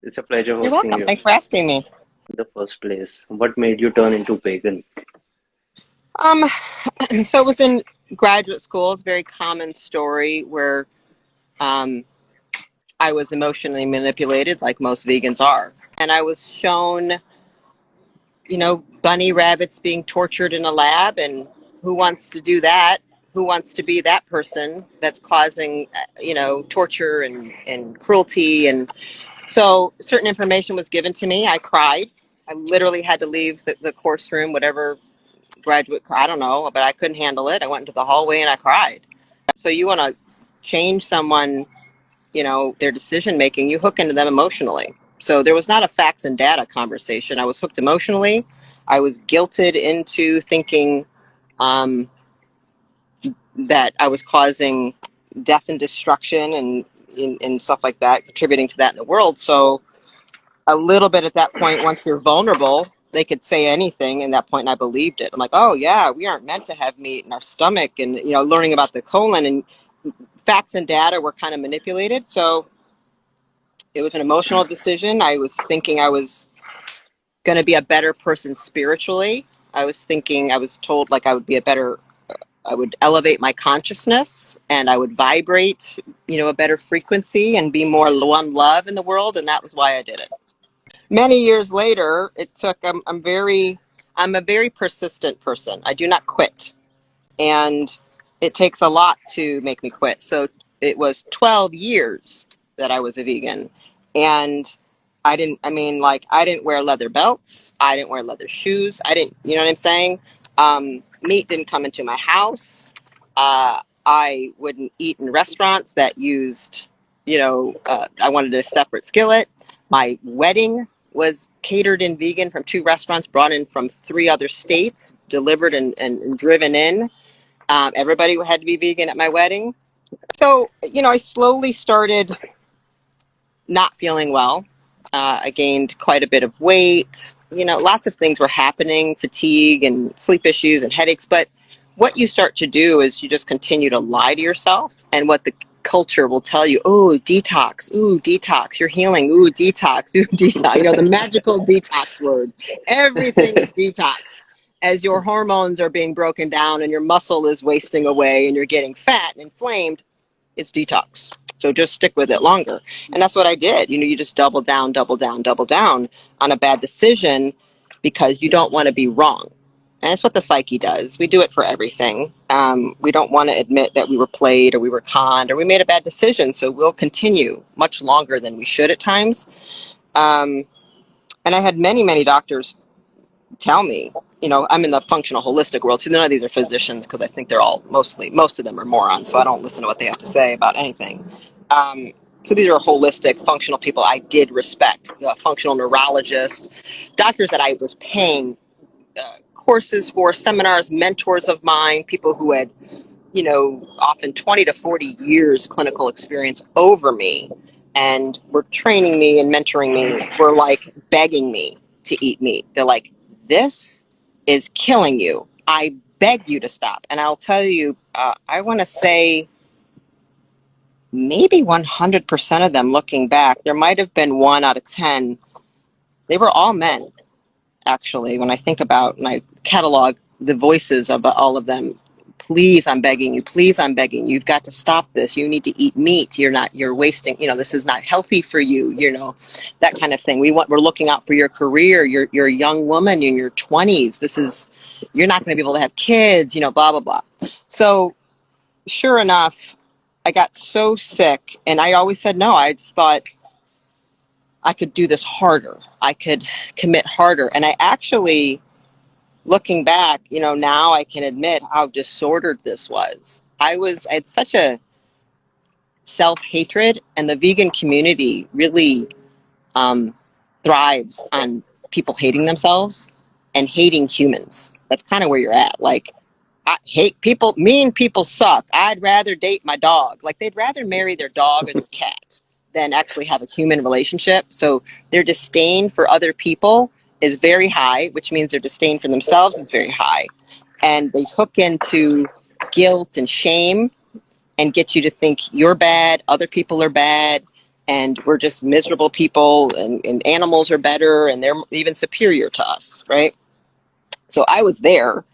It's a pleasure You're hosting welcome. you Thanks for asking me. in the first place. What made you turn into vegan? Um, so it was in graduate school. It's a very common story where um, I was emotionally manipulated, like most vegans are. And I was shown, bunny rabbits being tortured in a lab, and who wants to do that? Who wants to be that person that's causing, torture and cruelty? And so certain information was given to me. I cried. I literally had to leave the course room, whatever graduate, I don't know, but I couldn't handle it. I went into the hallway and I cried. So you want to change someone, their decision making, you hook into them emotionally. So there was not a facts and data conversation. I was hooked emotionally. I was guilted into thinking um, that I was causing death and destruction and stuff like that, contributing to that in the world. So a little bit at that point, once you're vulnerable, they could say anything. And that point, and I believed it. I'm like, oh yeah, we aren't meant to have meat in our stomach, and learning about the colon and facts and data were kind of manipulated. So it was an emotional decision. I was thinking I was going to be a better person spiritually. I was thinking I was told like I would be a better. I would elevate my consciousness and I would vibrate, a better frequency and be more one love in the world. And that was why I did it. Many years later, it took, I'm a very persistent person. I do not quit. And it takes a lot to make me quit. So it was 12 years that I was a vegan. And I didn't wear leather belts. I didn't wear leather shoes. I didn't, you know what I'm saying? Meat didn't come into my house. I wouldn't eat in restaurants that used, I wanted a separate skillet. My wedding was catered in vegan from two restaurants brought in from three other states, delivered and driven in. Everybody had to be vegan at my wedding. So, I slowly started not feeling well. I gained quite a bit of weight. Lots of things were happening, fatigue and sleep issues and headaches. But what you start to do is you just continue to lie to yourself. And what the culture will tell you, oh, detox, ooh, detox, you're healing, ooh, detox, ooh, detox, the magical detox word. Everything is detox. As your hormones are being broken down and your muscle is wasting away and you're getting fat and inflamed, it's detox. So just stick with it longer. And that's what I did. You just double down, double down, double down on a bad decision because you don't want to be wrong. And that's what the psyche does. We do it for everything. We don't want to admit that we were played or we were conned or we made a bad decision. So we'll continue much longer than we should at times. Um, and I had many, many doctors tell me, I'm in the functional holistic world. So none of these are physicians because I think they're all most of them are morons. So I don't listen to what they have to say about anything. Um, so these are holistic, functional people I did respect. Functional neurologists, doctors that I was paying courses for, seminars, mentors of mine, people who had, often 20 to 40 years clinical experience over me and were training me and mentoring me, were like begging me to eat meat. They're like, this is killing you. I beg you to stop. And I'll tell you, I want to say maybe 100% of them looking back, there might have been one out of 10. They were all men, actually, when I think about and I catalog the voices of all of them. Please, I'm begging you. Please, I'm begging you. You've got to stop this. You need to eat meat. You're wasting, this is not healthy for you, that kind of thing. We're looking out for your career. You're a young woman in your 20s. You're not going to be able to have kids, blah, blah, blah. So sure enough, I got so sick and I always said no. I just thought I could do this harder. I could commit harder. And I actually, looking back, now I can admit how disordered this was. I had such a self-hatred, and the vegan community really um, thrives on people hating themselves and hating humans. That's kind of where you're at. Like, I hate people, mean people suck. I'd rather date my dog. Like, they'd rather marry their dog or their cat than actually have a human relationship. So their disdain for other people is very high, which means their disdain for themselves is very high. And they hook into guilt and shame and get you to think you're bad, other people are bad, and we're just miserable people, and animals are better and they're even superior to us, right? So I was there,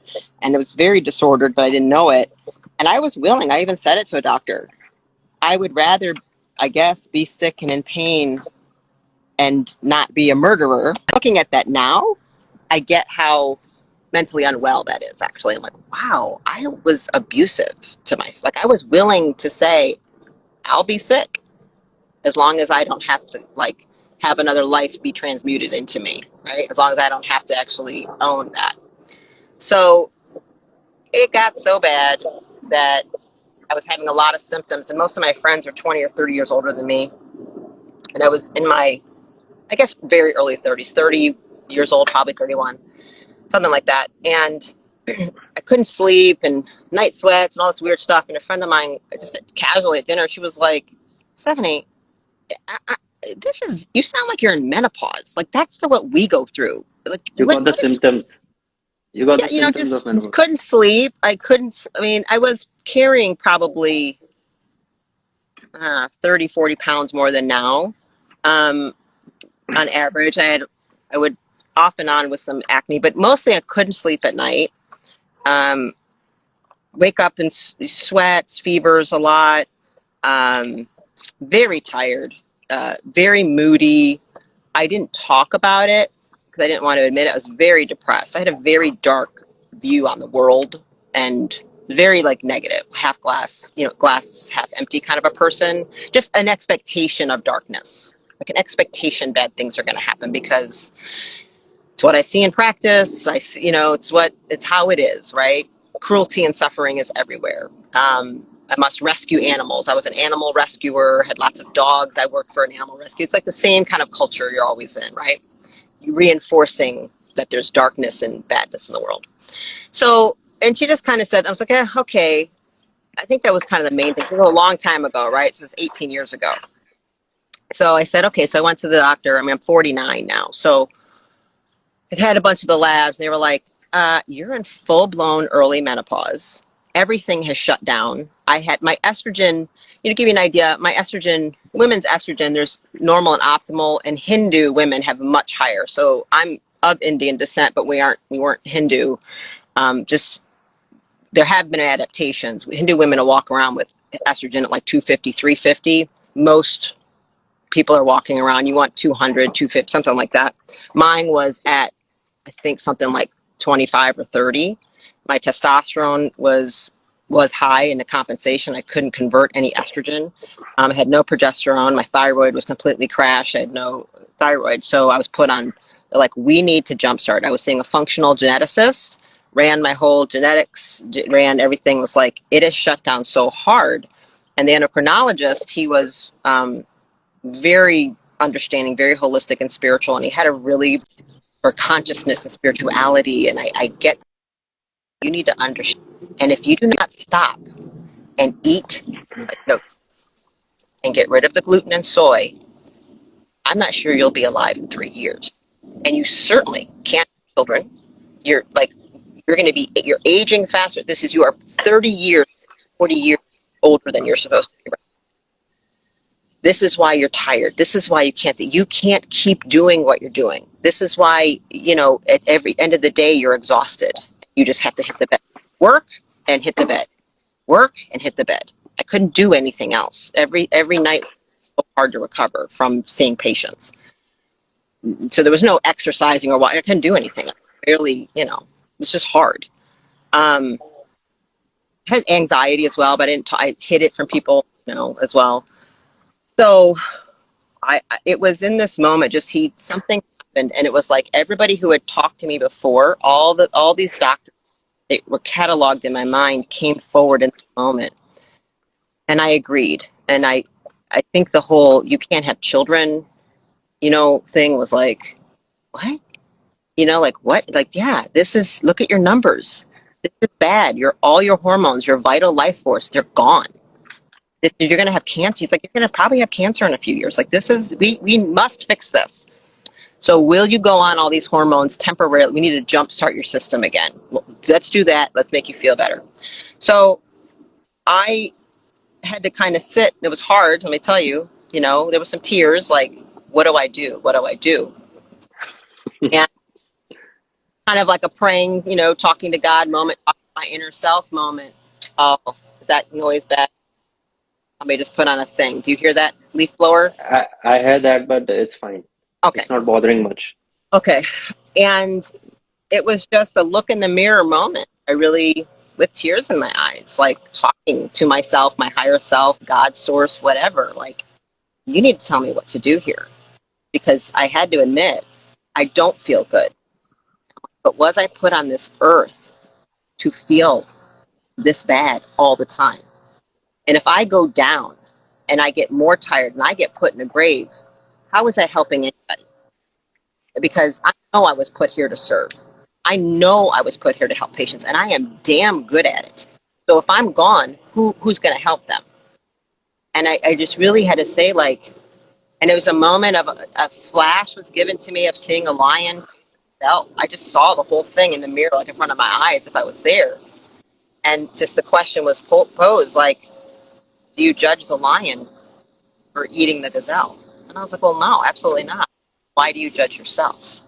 and it was very disordered, but I didn't know it. And I was willing, I even said it to a doctor. I would rather, I guess, be sick and in pain and not be a murderer. Looking at that now, I get how mentally unwell that is, actually. I'm like, wow, I was abusive to myself. Like, I was willing to say, I'll be sick as long as I don't have to, like, have another life be transmuted into me, right? As long as I don't have to actually own that. So it got so bad that I was having a lot of symptoms, and most of my friends are 20 or 30 years older than me. And I was in my, I guess, very early 30s, 30 years old, probably 31, something like that. And I couldn't sleep and night sweats and all this weird stuff. And a friend of mine, just casually at dinner, she was like, Stephanie, this is, you sound like you're in menopause. Like, that's what we go through. Like, You got the what is, symptoms. You got yeah, the symptoms just of menopause. couldn't sleep. I mean, I was carrying probably 30, 40 pounds more than now. Um, on average, I would off and on with some acne, but mostly I couldn't sleep at night. Um, Wake up in sweats, fevers a lot, very tired, very moody. I didn't talk about it because I didn't want to admit it. I was very depressed. I had a very dark view on the world and very like negative, half glass, glass half empty kind of a person. Just an expectation of darkness, like an expectation bad things are going to happen because it's what I see in practice. I see, it's how it is, right? Cruelty and suffering is everywhere. I must rescue animals. I was an animal rescuer, had lots of dogs. I worked for an animal rescue. It's like the same kind of culture you're always in, right? You're reinforcing that there's darkness and badness in the world. So, and she just kind of said, I was like, okay. I think that was kind of the main thing. It was a long time ago, right? So it's 18 years ago. So I said, okay. So I went to the doctor. I mean, I'm 49 now. So it had a bunch of the labs. And they were like, you're in full-blown early menopause. Everything has shut down. I had my estrogen, to give you an idea, my estrogen, women's estrogen, there's normal and optimal, and Hindu women have much higher. So I'm of Indian descent, but we weren't Hindu. Just there have been adaptations. Hindu women will walk around with estrogen at like 250, 350. Most people are walking around, you want 200, 250, something like that. Mine was at, I think, something like 25 or 30. My testosterone was high in the compensation. I couldn't convert any estrogen. I had no progesterone. My thyroid was completely crashed. I had no thyroid. So I was put on, like, we need to jumpstart. I was seeing a functional geneticist, ran my whole genetics, ran everything, was like, it is shut down so hard. And the endocrinologist, he was very understanding, very holistic and spiritual. And he had a really for consciousness and spirituality. And I get you need to understand. And if you do not stop and eat and get rid of the gluten and soy, I'm not sure you'll be alive in 3 years. And you certainly can't have children. You're you're aging faster. You are 30 years, 40 years older than you're supposed to be. This is why you're tired. This is why you can't keep doing what you're doing. This is why, at every end of the day, you're exhausted. You just have to hit the bed, work and hit the bed, work and hit the bed. I couldn't do anything else. Every night was so hard to recover from seeing patients. So there was no exercising or I couldn't do anything. I barely, it's just hard. I had anxiety as well, but I hid it from people, as well. So it was in this moment, something happened, and it was like everybody who had talked to me before, all these doctors that were cataloged in my mind came forward in the moment, and I agreed. And I think the whole "you can't have children," thing was like, what? Like what? Like, yeah, look at your numbers. This is bad. All your hormones, your vital life force, they're gone. You're going to have cancer. He's like, you're going to probably have cancer in a few years. Like, we must fix this. So will you go on all these hormones temporarily? We need to jumpstart your system again. Well, let's do that. Let's make you feel better. So I had to kind of sit. It was hard, let me tell you. There was some tears, like, what do I do? What do I do? And kind of like a praying, talking to God moment, talking to my inner self moment. Oh, is that noise bad? Let me just put on a thing. Do you hear that leaf blower? I heard that, but it's fine. Okay. It's not bothering much. Okay. And it was just a look in the mirror moment. I really, with tears in my eyes, like talking to myself, my higher self, God, source, whatever. Like, you need to tell me what to do here. Because I had to admit, I don't feel good. But was I put on this earth to feel this bad all the time? And if I go down and I get more tired and I get put in a grave, how is that helping anybody? Because I know I was put here to serve. I know I was put here to help patients, and I am damn good at it. So if I'm gone, who's going to help them? And I just really had to say, like, and it was a moment of a flash was given to me of seeing a lion. I just saw the whole thing in the mirror, like in front of my eyes, if I was there. And just the question was posed, like, do you judge the lion for eating the gazelle? And I was like, well, no, absolutely not. Why do you judge yourself?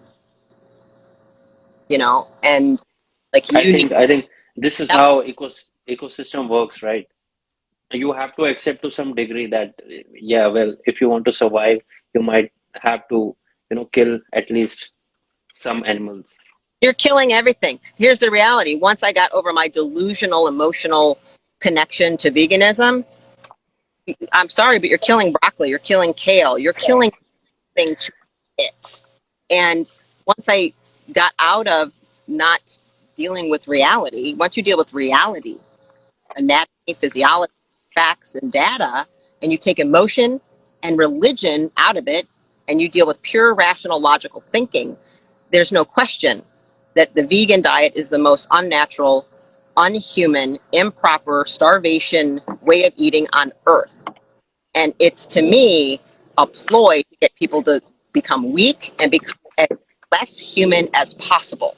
And like I you need think I think this is that. how ecosystem works, right? You have to accept to some degree that yeah, well, if you want to survive, you might have to, kill at least some animals. You're killing everything. Here's the reality. Once I got over my delusional emotional connection to veganism, I'm sorry, but you're killing broccoli, you're killing kale, you're killing things to it. And once I got out of not dealing with reality, once you deal with reality, anatomy, physiology, facts, and data, and you take emotion and religion out of it, and you deal with pure rational logical thinking, there's no question that the vegan diet is the most unnatural, unhuman, improper, starvation way of eating on earth. And it's, to me, a ploy to get people to become weak and become as less human as possible,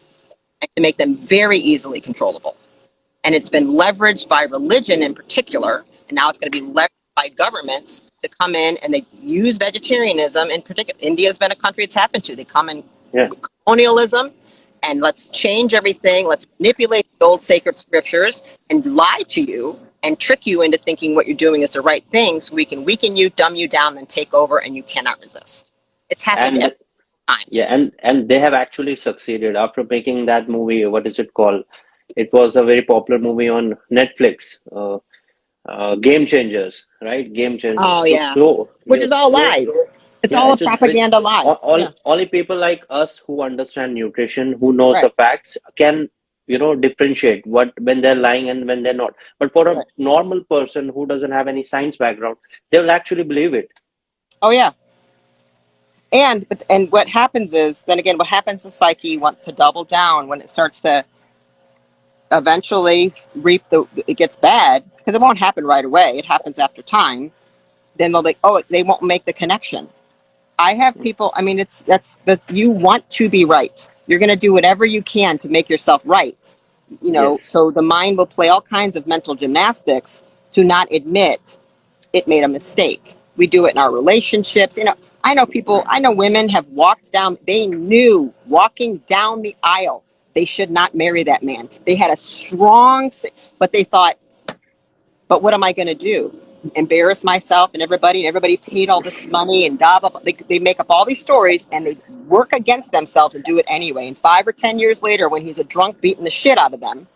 and to make them very easily controllable. And it's been leveraged by religion in particular, and now it's going to be leveraged by governments to come in, and they use vegetarianism in particular. India's been a country it's happened to. They come in Yeah, with colonialism, and let's change everything. Let's manipulate the old sacred scriptures and lie to you and trick you into thinking what you're doing is the right thing, so we can weaken you, dumb you down, then take over, and you cannot resist. It's happened every and time. yeah, and they have actually succeeded after making that movie. What is it called? It was a very popular movie on Netflix. Game Changers, right? Game Changers. Oh, So yeah. slow, Which yeah, is all slow. lies. It's Yeah, all a it is. propaganda lie. Yeah, Only people like us who understand nutrition, who knows the right, facts, can differentiate what when they're lying and when they're not. But for a right. normal person who doesn't have any science background, they will actually believe it. Oh, yeah. And what happens is, then again, what happens, the psyche wants to double down when it starts to eventually reap it gets bad, because it won't happen right away. It happens after time. Then they'll be, oh, they won't make the connection. I have people, I mean, that's that you want to be right. You're going to do whatever you can to make yourself right. Yes, So the mind will play all kinds of mental gymnastics to not admit it made a mistake. We do it in our relationships. I know women have walked down, they knew walking down the aisle, they should not marry that man. They had a strong, but they thought, but what am I going to do? Embarrass myself and everybody paid all this money and blah, blah, blah. They make up all these stories and they work against themselves and do it anyway. And 5 or 10 years later, when he's a drunk beating the shit out of them,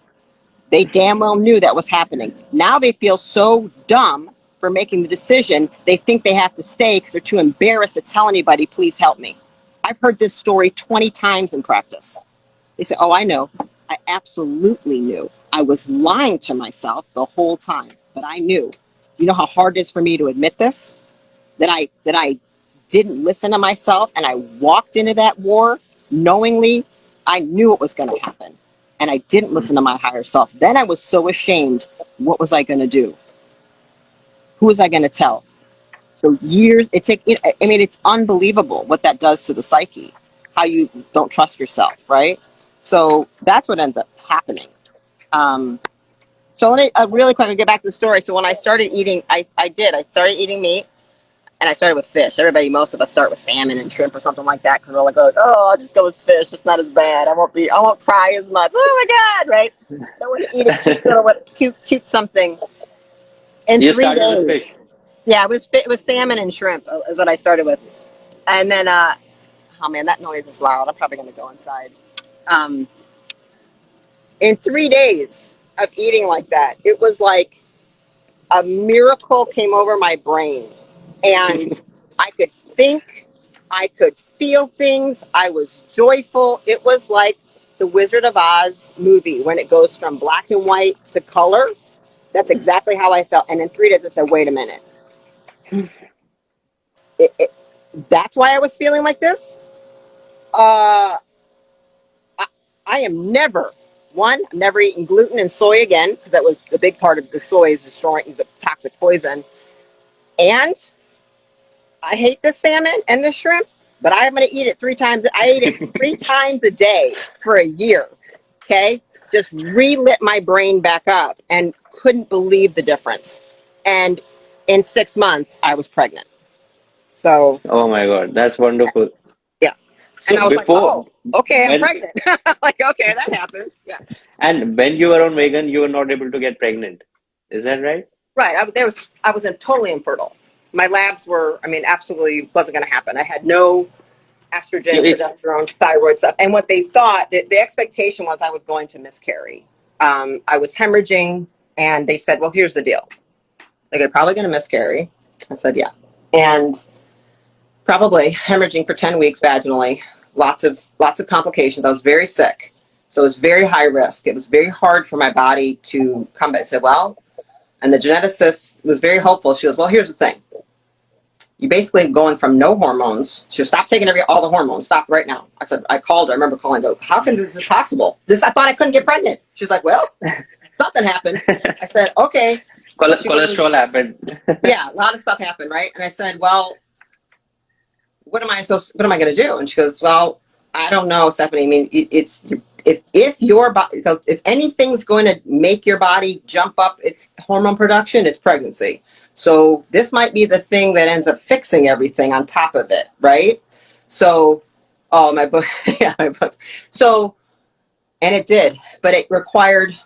they damn well knew that was happening. Now they feel so dumb for making the decision. They think they have to stay because they're too embarrassed to tell anybody, please help me. I've heard this story 20 times in practice. They say, oh, I know. I absolutely knew. I was lying to myself the whole time, but I knew. You know how hard it is for me to admit this? That I didn't listen to myself and I walked into that war knowingly. I knew it was going to happen, and I didn't listen to my higher self. Then I was so ashamed. What was I going to do? Who was I going to tell? So years it take. I mean, it's unbelievable what that does to the psyche. How you don't trust yourself, right? So that's what ends up happening. Um, so let me really quickly get back to the story. So when I started eating, I started eating meat. And I started with fish. Most of us start with salmon and shrimp or something like that because we're like, oh, I'll just go with fish. It's not as bad. I won't cry as much. Oh my God, right? I want to eat a cute something in You three started with days. fish. Yeah, it was salmon and shrimp is what I started with. And then, oh man, that noise is loud. I'm probably going to go inside. Um, in 3 days of eating like that, it was like a miracle came over my brain. And I could think, I could feel things. I was joyful. It was like the Wizard of Oz movie when it goes from black and white to color. That's exactly how I felt. And in 3 days, I said, wait a minute. It, it, that's why I was feeling like this. Uh, I, I am never eating gluten and soy again because that was the big part of the soy is destroying the toxic poison. And I hate the salmon and the shrimp, but I'm going to eat it 3 times. I ate it 3 times a day for a year. Okay. Just relit my brain back up and couldn't believe the difference. And in 6 months, I was pregnant. So, Oh my God, that's wonderful. yeah. And So I was like, before, oh, okay, I'm when pregnant. Like, okay, that happened. Yeah. and when you were on vegan, you were not able to get pregnant. Is that right? Right. I was totally infertile. My labs were, I mean, absolutely wasn't going to happen. I had no You, estrogen, progesterone, thyroid stuff. And what they thought, the expectation was I was going to miscarry. I was hemorrhaging, and they said, well, here's the deal. Like, you're probably going to miscarry. I said, yeah. And probably hemorrhaging for 10 weeks vaginally, lots of complications. I was very sick. So it was very high risk. It was very hard for my body to come back. I said, well, and the geneticist was very hopeful. She goes, well, here's the thing. You basically going from no hormones. She goes, stop taking all the hormones. Stop right now. I said, I called her. I remember calling, go, how can this is possible? I thought I couldn't get pregnant. She's like, well, something happened. I said, okay. She cholesterol goes, happened. yeah, a lot of stuff happened, right? And I said, well, what am I going to do? And she goes, well, I don't know, Stephanie. I mean, it's if your body, if anything's going to make your body jump up its hormone production, it's pregnancy. So this might be the thing that ends up fixing everything on top of it, right? So, oh, my book, yeah, my books. So, and it did, but it required.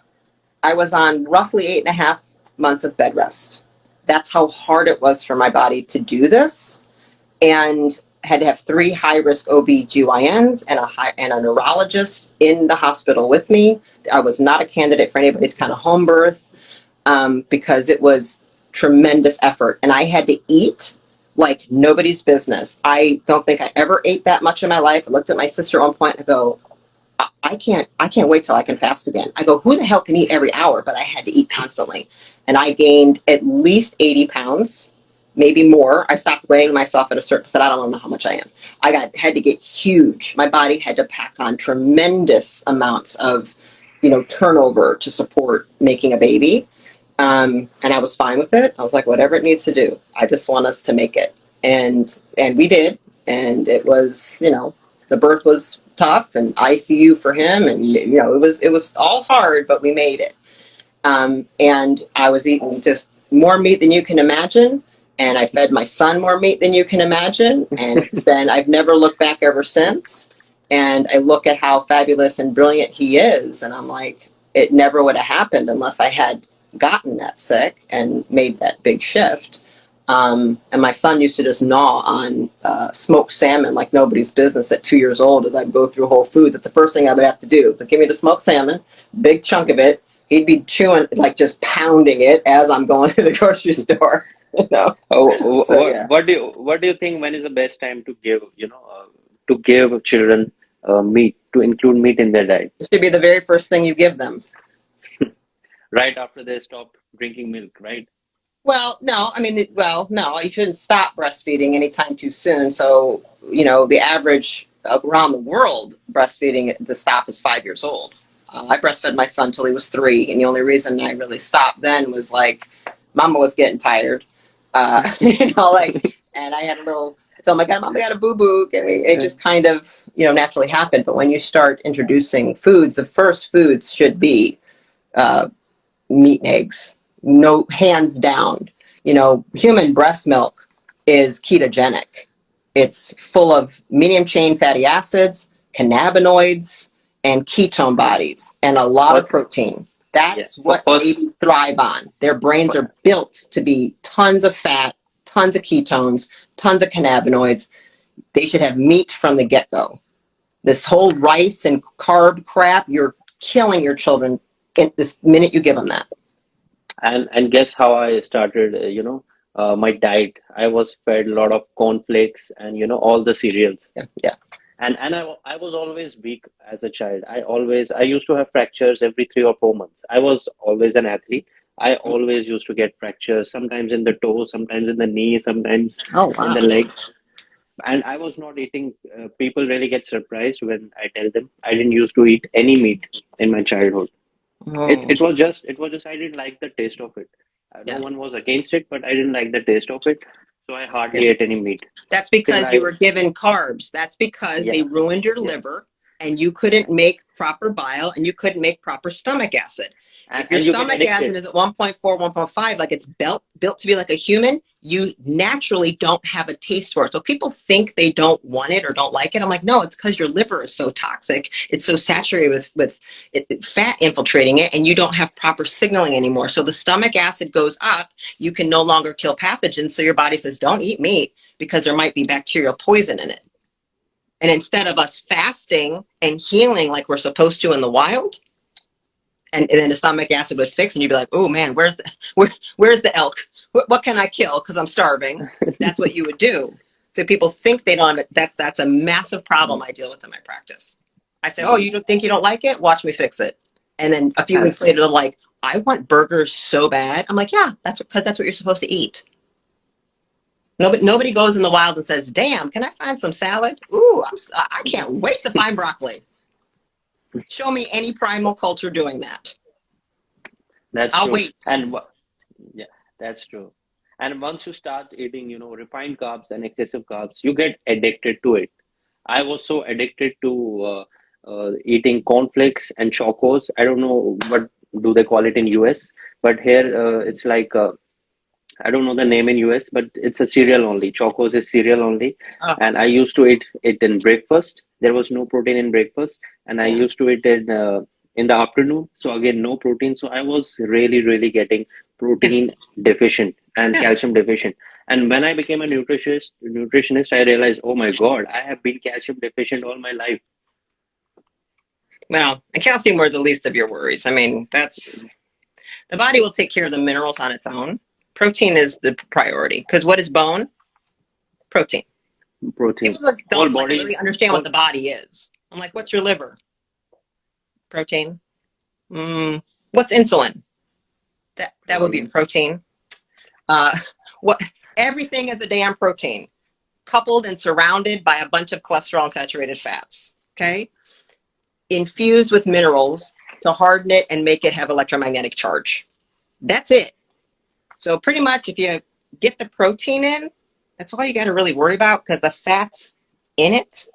I was on roughly 8.5 months of bed rest. That's how hard it was for my body to do this, and had to have 3 high-risk OB-GYNs and a neurologist in the hospital with me. I was not a candidate for anybody's kind of home birth because it was tremendous effort. And I had to eat like nobody's business. I don't think I ever ate that much in my life. I looked at my sister at one point and I go, I can't wait till I can fast again. I go, who the hell can eat every hour? But I had to eat constantly. And I gained at least 80 pounds, maybe more. I stopped weighing myself at a certain percent. I don't know how much I am. Had to get huge. My body had to pack on tremendous amounts of, turnover to support making a baby. And I was fine with it. I was like, whatever it needs to do. I just want us to make it. And we did. And it was, the birth was tough and ICU for him. And, it was all hard, but we made it. And I was eating just more meat than you can imagine. And I fed my son more meat than you can imagine. And I've never looked back ever since. And I look at how fabulous and brilliant he is. And I'm like, it never would have happened unless I had gotten that sick and made that big shift. And my son used to just gnaw on smoked salmon like nobody's business at 2 years old as I'd go through Whole Foods. It's the first thing I would have to do. So give me the smoked salmon, big chunk of it. He'd be chewing, like just pounding it as I'm going to the grocery store. So, yeah. What do you think, when is the best time to give, to give children meat, to include meat in their diet? It should be the very first thing you give them. Right after they stop drinking milk, right? Well, no, I mean, no, you shouldn't stop breastfeeding anytime too soon. So, the average around the world breastfeeding, the stop is 5 years old. I breastfed my son till he was 3. And the only reason I really stopped then was like, mama was getting tired. And I had I told my God, mama got a boo-boo. It just kind of, naturally happened. But when you start introducing foods, the first foods should be meat and eggs. No, hands down. Human breast milk is ketogenic. It's full of medium chain fatty acids, cannabinoids, and ketone bodies, and a lot of First, protein. yeah. That's For what first, babies thrive on. Their brains for, are built to be tons of fat, tons of ketones, tons of cannabinoids. They should have meat from the get-go. This whole rice and carb crap, you're killing your children in this minute you give them that. and guess how I started, my diet. I was fed a lot of cornflakes and all the cereals. Yeah, yeah. And I was always weak as a child. I used to have fractures every 3 or 4 months. I was always an athlete. I always used to get fractures, sometimes in the toe, sometimes in the knee, sometimes Oh, in the wow. legs. And I was not eating. People really get surprised when I tell them I didn't used to eat any meat in my childhood. It Oh, it was just I didn't like the taste of it. No yeah. one was against it, but I didn't like the taste of it, so I Yeah. hardly ate any meat That's till because you I were given carbs. That's because they yeah ruined your yeah liver and you yeah couldn't make proper bile and you couldn't make proper stomach acid. If your and you get stomach acid addicted. is at 1.4, 1.5, like it's built to be like a human, you naturally don't have a taste for it. So people think they don't want it or don't like it. I'm like, no, it's because your liver is so toxic. It's so saturated with fat infiltrating it, and you don't have proper signaling anymore. So the stomach acid goes up. You can no longer kill pathogens. So your body says, don't eat meat because there might be bacterial poison in it. And instead of us fasting and healing like we're supposed to in the wild, and then the stomach acid would fix, and you'd be like, oh man, where's the elk? What can I kill because I'm starving? That's what you would do. So people think they don't. That's a massive problem I deal with in my practice. I say, oh, Mm. you don't think you don't like it? Watch me fix it. And then a few And weeks later, they're like, I want burgers so bad. I'm like, yeah, that's because that's what you're supposed to eat. Nobody goes in the wild and says, "Damn, can I find some salad? Ooh, I can't wait to find broccoli." Show me any primal culture doing that. that's I'll true. wait. Yeah, that's true. And once you start eating, refined carbs and excessive carbs, you get addicted to it. I was so addicted to eating cornflakes and chocos. I don't know what do they call it in US, but here it's like I don't know the name in US, but it's a cereal only. Chocos is cereal only, Oh, and I used to eat it in breakfast. There was no protein in breakfast, and I yeah. used to eat it in the afternoon. So again, no protein. So I was really, really getting Yeah. protein deficient and Yeah. calcium deficient. And when I became a nutritionist, I realized, oh my God, I have been calcium deficient all my life. Well, and calcium were the least of your worries. I mean, that's the body will take care of the minerals on its own. Protein is the priority because what is bone? Protein. Protein, People like, whole don't like body, really understand what whole the body is. I'm like, what's your liver? Protein. What's insulin? That would be a protein. protein. Uh, what? Everything is a damn protein, coupled and surrounded by a bunch of cholesterol and saturated fats. Okay, infused with minerals to harden it and make it have electromagnetic charge. That's it. So pretty much, if you get the protein in, that's all you got to really worry about because the fat's in it,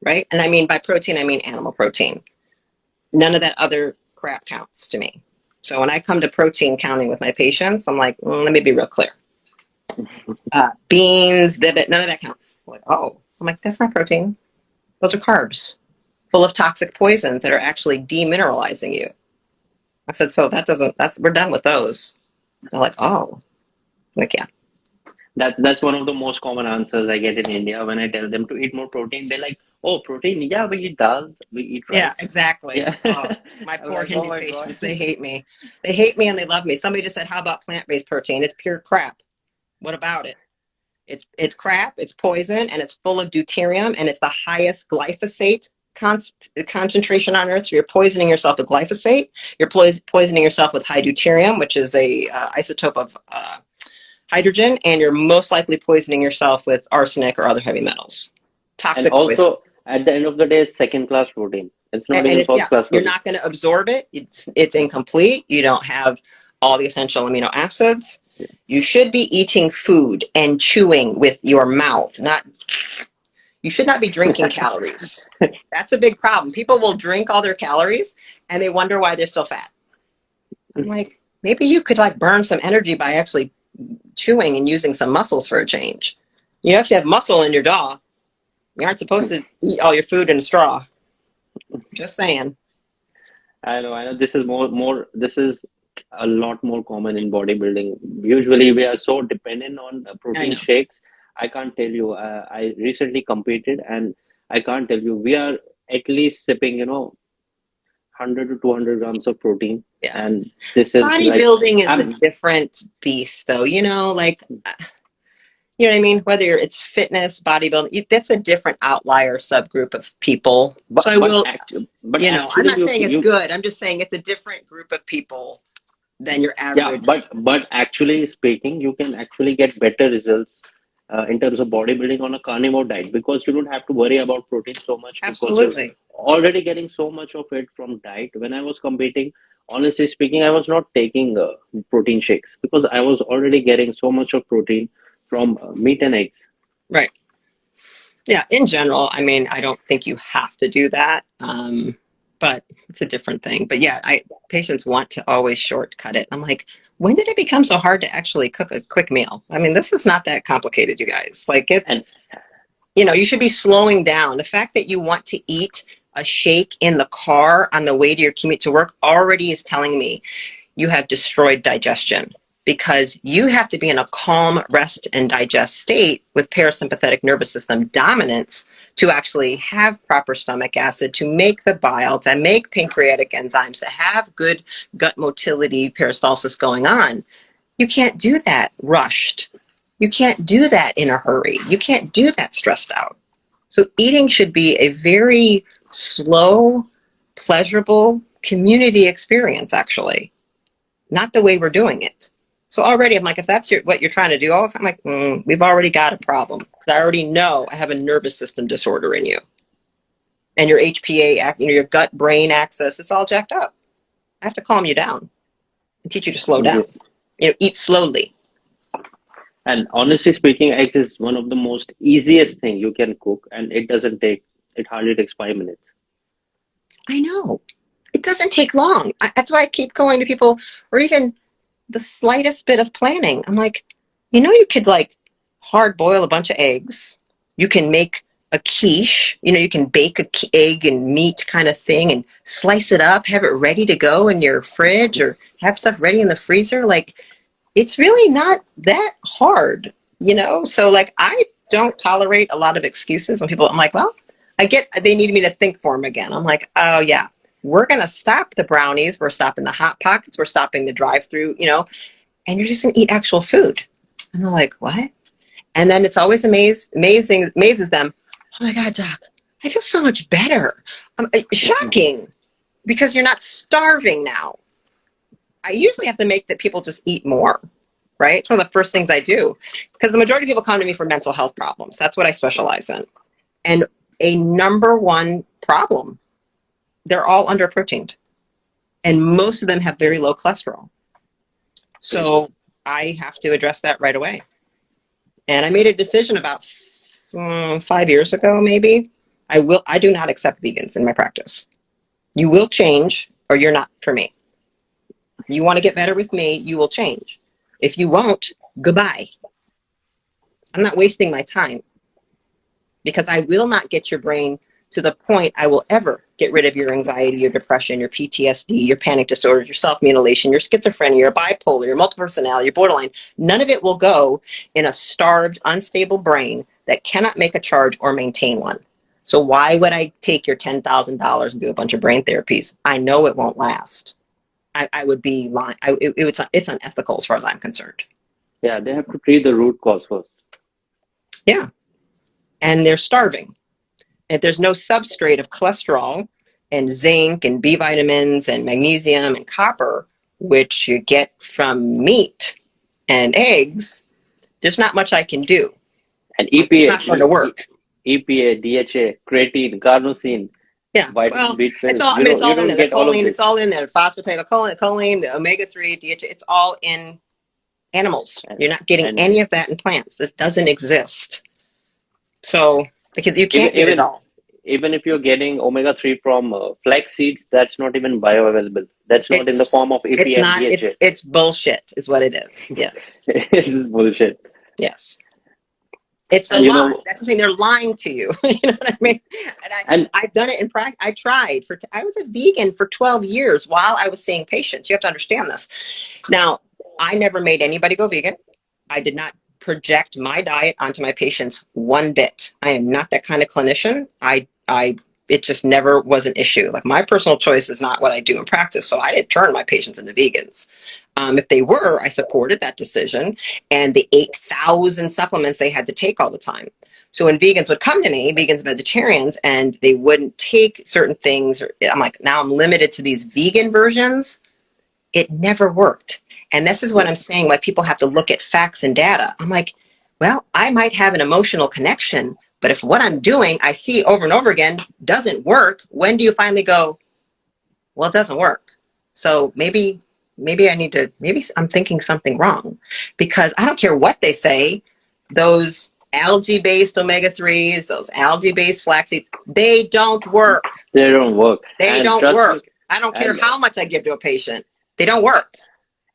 right? And I mean by protein, I mean animal protein. None of that other crap counts to me. So when I come to protein counting with my patients, I'm like, let me be real clear. Beans, none of that counts. I'm like, oh, I'm like, that's not protein. Those are carbs full of toxic poisons that are actually demineralizing you. I said, so we're done with those. They're like, oh, like, yeah. That's one of the most common answers I get in India when I tell them to eat more protein. They're like, "Oh, protein? Yeah, we eat dal, we eat Yeah, rice." exactly. Yeah, Oh, my I'm poor like, "Oh Hindu my God." patients, they hate me. They hate me and they love me. Somebody just said, how about plant-based protein? It's pure crap. What about it? It's crap, it's poison, and it's full of deuterium, and it's the highest glyphosate concentration on earth. So you're poisoning yourself with glyphosate. You're poisoning yourself with high deuterium, which is a isotope of hydrogen, and you're most likely poisoning yourself with arsenic or other heavy metals. And Toxic poison. also, at the end of the day, it's second class protein. It's not And even it's, first yeah, class you're protein. not going to absorb it. It's incomplete. You don't have all the essential amino acids. You should be eating food and chewing with your mouth, not you should not be drinking calories. That's a big problem. People will drink all their calories and they wonder why they're still fat. I'm like, maybe you could like burn some energy by actually chewing and using some muscles for a change. You actually have muscle in your jaw. You aren't supposed to eat all your food in a straw. Just saying. I know. This is this is a lot more common in bodybuilding. Usually, we are so dependent on I protein know. shakes. I can't tell you. I recently competed, and I can't tell you. We are at least sipping, 100 to 200 grams of protein, Yeah. and this is like, Bodybuilding is a I'm different beast, though. You know what I mean? Whether it's fitness, bodybuilding, that's a different outlier subgroup of people. So but I will, I'm actually not saying it's you good. I'm just saying it's a different group of people than your yeah, average. but actually speaking, you can actually get better results in terms of bodybuilding on a carnivore diet, because you don't have to worry about protein so much, because you're Absolutely. already getting so much of it from diet. When I was competing, honestly speaking, I was not taking protein shakes because I was already getting so much of protein from meat and eggs. Right. Yeah. In general, I mean, I don't think you have to do that. But it's a different thing. But yeah, patients want to always shortcut it. I'm like, when did it become so hard to actually cook a quick meal? I mean, this is not that complicated, you guys. Like And you should be slowing down. The fact that you want to eat a shake in the car on the way to your commute to work already is telling me you have destroyed digestion, because you have to be in a calm rest and digest state with parasympathetic nervous system dominance to actually have proper stomach acid, to make the bile, to make pancreatic enzymes, to have good gut motility, peristalsis going on. You can't do that rushed. You can't do that in a hurry. You can't do that stressed out. So eating should be a very slow, pleasurable community experience, actually, not the way we're doing it. So already I'm like, if that's what you're trying to do all the time, I'm like, we've already got a problem. Because I already know I have a nervous system disorder in you. And your HPA, your gut brain axis, it's all jacked up. I have to calm you down and teach you to slow down. yes. Eat slowly. And honestly speaking, eggs is one of the most easiest thing you can cook, and it hardly takes 5 minutes. I know. It doesn't take long. That's why I keep going to people, or even the slightest bit of planning. I'm like, you could like hard boil a bunch of eggs. You can make a quiche. You can bake a egg and meat kind of thing and slice it up, have it ready to go in your fridge, or have stuff ready in the freezer. Like, it's really not that hard. So like, I don't tolerate a lot of excuses when people, I'm like, well, I get they need me to think for them again. I'm like, oh yeah, we're going to stop the brownies. We're stopping the hot pockets. We're stopping the drive through, and you're just going to eat actual food. And they're like, what? And then it's always amazes them. Oh my God, doc, I feel so much better. Shocking, because you're not starving now. I usually have to make that people just eat more, right? It's one of the first things I do, because the majority of people come to me for mental health problems. That's what I specialize in. And a number one problem, they're all underproteined. And most of them have very low cholesterol. So I have to address that right away. And I made a decision about 5 years ago, maybe. I do not accept vegans in my practice. You will change, or you're not for me. You want to get better with me, you will change. If you won't, goodbye. I'm not wasting my time, because I will not get your brain to the point I will ever get rid of your anxiety, your depression, your PTSD, your panic disorders, your self-mutilation, your schizophrenia, your bipolar, your multiple personality, your borderline. None of it will go in a starved, unstable brain that cannot make a charge or maintain one. So why would I take your $10,000 and do a bunch of brain therapies? I know it won't last. I would be lying. It's unethical as far as I'm concerned. Yeah, they have to treat the root cause first. Yeah. And they're starving. If there's no substrate of cholesterol and zinc and B vitamins and magnesium and copper, which you get from meat and eggs, there's not much I can do. And It's not going to work. EPA, DHA, creatine, carnosine, Yeah, vitamin well, it's B12, all. I mean, it's you all in don't there. The get all of choline, this. it's all in there. Phosphatidylcholine, the omega-3, DHA, it's all in animals. And, You're not getting and any of that in plants. It doesn't exist. So because you even can't get it even all. even if you're getting omega-3 from flax seeds, that's not even bioavailable. That's not in the It's form of it's EPA and not. DHA. It's bullshit, is what it is. Yes, This is bullshit. yes. It's a And you lie. know, That's the thing. They're lying to you. You know what I mean? And and I've done it in practice. I tried I was a vegan for 12 years while I was seeing patients. You have to understand this. Now, I never made anybody go vegan. I did not project my diet onto my patients one bit. I am not that kind of clinician. It just never was an issue. Like my personal choice is not what I do in practice. So I didn't turn my patients into vegans. If they were, I supported that decision and the 8,000 supplements they had to take all the time. So when vegans would come to me, vegans, vegetarians, and they wouldn't take certain things, I'm like, now I'm limited to these vegan versions. It never worked. And this is what yeah, I'm saying, why people have to look at facts and data. I'm like, well, I might have an emotional connection, but if what I'm doing I see over and over again doesn't work, when do you finally go, well, it doesn't work? So maybe I need to, maybe I'm thinking something wrong, because I don't care what they say, those algae-based omega-3s, those algae-based flax seeds, they don't work. they don't work. They And don't trust me, work. I don't care and how much I give to a patient. They don't work.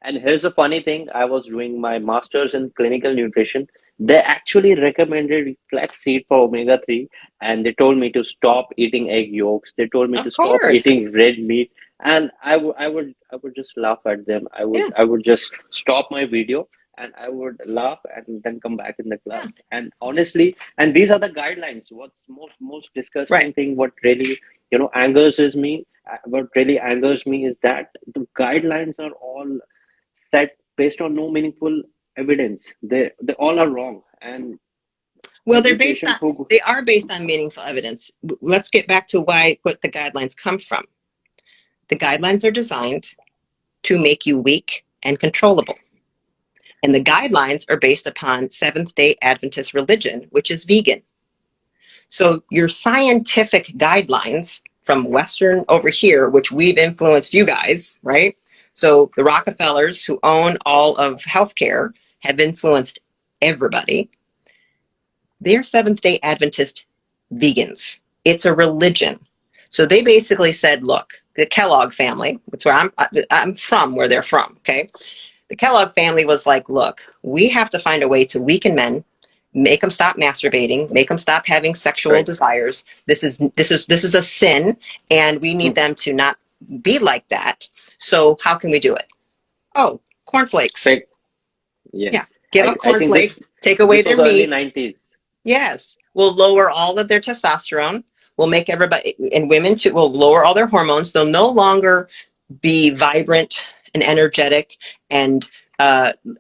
And here's a funny thing. I was doing my master's in clinical nutrition. They actually recommended flaxseed for omega-3, and they told me to stop eating egg yolks. They told me to Of stop course. eating red meat. And I would just laugh at them. Yeah. I would just stop my video and I would laugh and then come back in the Yeah. class. And honestly, and these are the guidelines. What's most Right. disgusting thing, what really, angers is me, what really angers me is that the guidelines are all set based on no meaningful evidence. They all are wrong. And Well, every patient who they are based on meaningful evidence. Let's get back to what the guidelines come from. The guidelines are designed to make you weak and controllable. And the guidelines are based upon Seventh-day Adventist religion, which is vegan. So your scientific guidelines from Western over here, which we've influenced you guys, right? So the Rockefellers, who own all of healthcare, have influenced everybody. They're Seventh-day Adventist vegans. It's a religion. So they basically said, look, the Kellogg family, that's where I'm from, where they're from, okay? The Kellogg family was like, look, we have to find a way to weaken men, make them stop masturbating, make them stop having sexual right, desires. This is a sin, and we need them to not be like that. So how can we do it? Oh, cornflakes. fake, yes. Yeah, give up I think cornflakes, take away this their was early meat. 90s. Yes, we'll lower all of their testosterone. We'll make everybody, and women too, will lower all their hormones. They'll no longer be vibrant and energetic and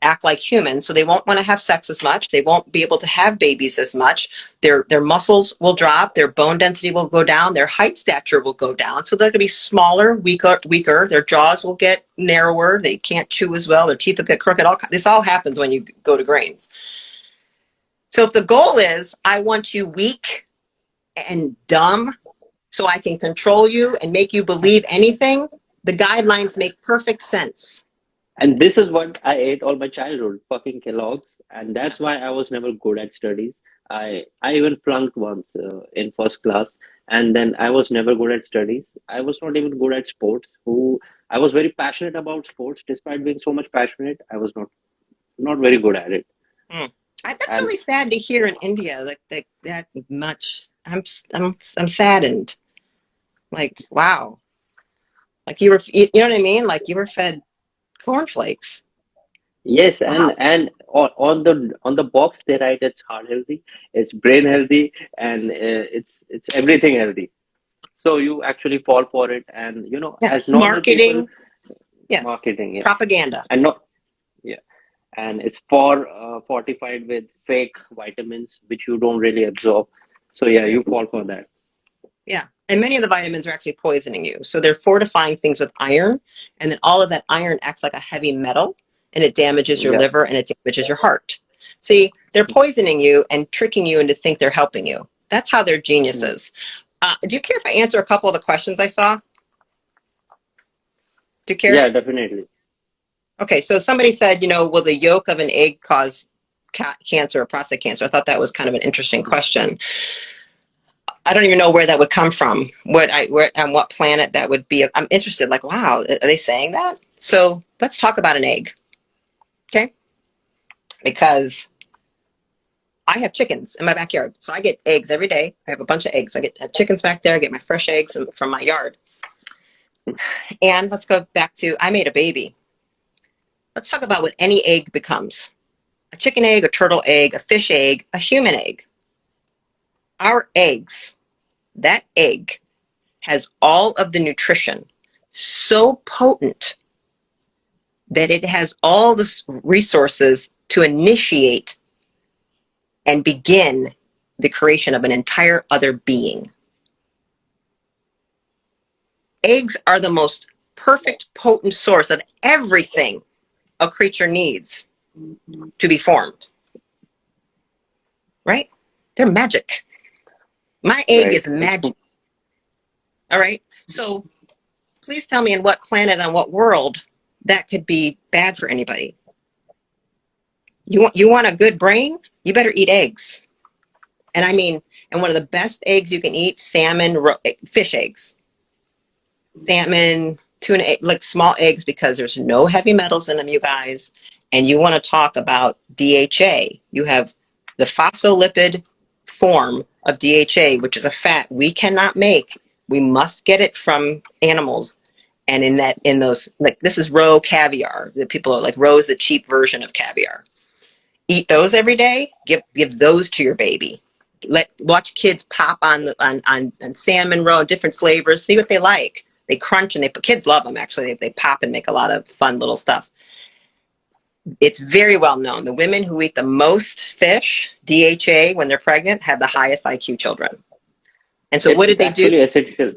act like humans. So they won't want to have sex as much. They won't be able to have babies as much. Their muscles will drop. Their bone density will go down. Their height stature will go down. So they're going to be smaller, weaker. Their jaws will get narrower. They can't chew as well. Their teeth will get crooked. This all happens when you go to grains. So if the goal is, I want you weak and dumb so I can control you and make you believe anything, the guidelines make perfect sense. And this is what I ate all my childhood, fucking Kellogg's, and that's why I was never good at studies. I even flunked once in first class, and then I was never good at studies. I was not even good at sports. Who I was very passionate about sports, despite being so much passionate, I was not very good at it. Hmm. That's And really sad to hear in India, like that much. I'm saddened. Like, wow. Like you know what I mean? Like you were fed cornflakes. yes, Wow. and on the box they write it's heart healthy, it's brain healthy, and it's everything healthy. So you actually fall for it, and Yeah. as normal people, Marketing. Yes. marketing, yeah, Propaganda. and not, yeah, and it's fortified with fake vitamins which you don't really absorb. So yeah, Yeah. you fall for that. Yeah. And many of the vitamins are actually poisoning you. So they're fortifying things with iron, and then all of that iron acts like a heavy metal, and it damages your Yeah. liver and it damages your heart. See, they're poisoning you and tricking you into think they're helping you. That's how they're Mm. geniuses. Do you care if I answer a couple of the questions I saw? Do you care? Yeah, definitely. Okay, so somebody said, will the yolk of an egg cause cancer or prostate cancer? I thought that was kind of an interesting question. I don't even know where that would come from. Where on what planet that would be? I'm interested. Like, wow, are they saying that? So let's talk about an egg, okay? Because I have chickens in my backyard, so I get eggs every day. I have a bunch of eggs. I have chickens back there. I get my fresh eggs from my yard. And let's go back to I made a baby. Let's talk about what any egg becomes: a chicken egg, a turtle egg, a fish egg, a human egg. Our eggs, that egg has all of the nutrition so potent that it has all the resources to initiate and begin the creation of an entire other being. Eggs are the most perfect, potent source of everything a creature needs to be formed. Right? They're magic. My egg Right. is magic. All right. So please tell me in what planet, on what world that could be bad for anybody. You want a good brain? You better eat eggs. And I mean, and one of the best eggs you can eat, salmon, fish eggs, salmon, tuna, like small eggs, because there's no heavy metals in them, you guys. And you want to talk about DHA. You have the phospholipid form of DHA, which is a fat we cannot make. We must get it from animals. And in those, like, this is roe caviar. The people are like, roe is the cheap version of caviar. Eat those every day. Give those to your baby. Watch kids pop on salmon roe, different flavors. See what they like. They crunch and kids love them. Actually, they pop and make a lot of fun little stuff. It's very well known. The women who eat the most fish, DHA, when they're pregnant, have the highest IQ children. And so, what did It's they do? actually essential.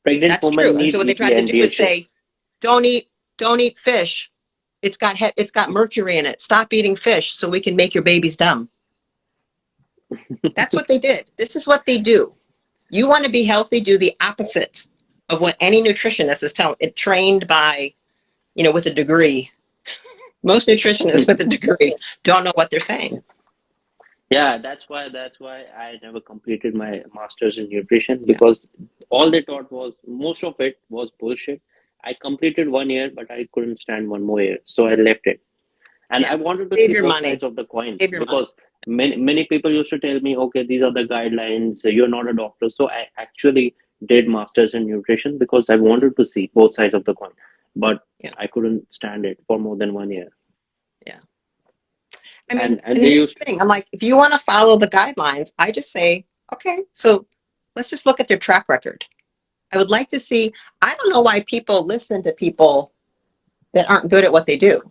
Pregnant That's true. women And need so, what they EPA tried to and do was DHA. say, don't eat fish. It's got mercury in it. Stop eating fish so we can make your babies dumb. That's what they did. This is what they do. You want to be healthy, do the opposite of what any nutritionist is telling. It trained by, with a degree. Most nutritionists with a degree don't know what they're saying. Yeah, that's why I never completed my master's in nutrition, Yeah. because all they taught was, most of it was bullshit. I completed 1 year, but I couldn't stand one more year, so I left it. And Yeah. I wanted to Save see your both sides money. of the coin, Save your money. because many people used to tell me, okay, these are the guidelines, you're not a doctor. So I actually did masters in nutrition because I wanted to see both sides of the coin, but Yeah. I couldn't stand it for more than 1 year. Yeah. I mean, And and they here's used the thing. I'm like, if you want to follow the guidelines, I just say, okay, so let's just look at their track record. I would like to see, I don't know why people listen to people that aren't good at what they do.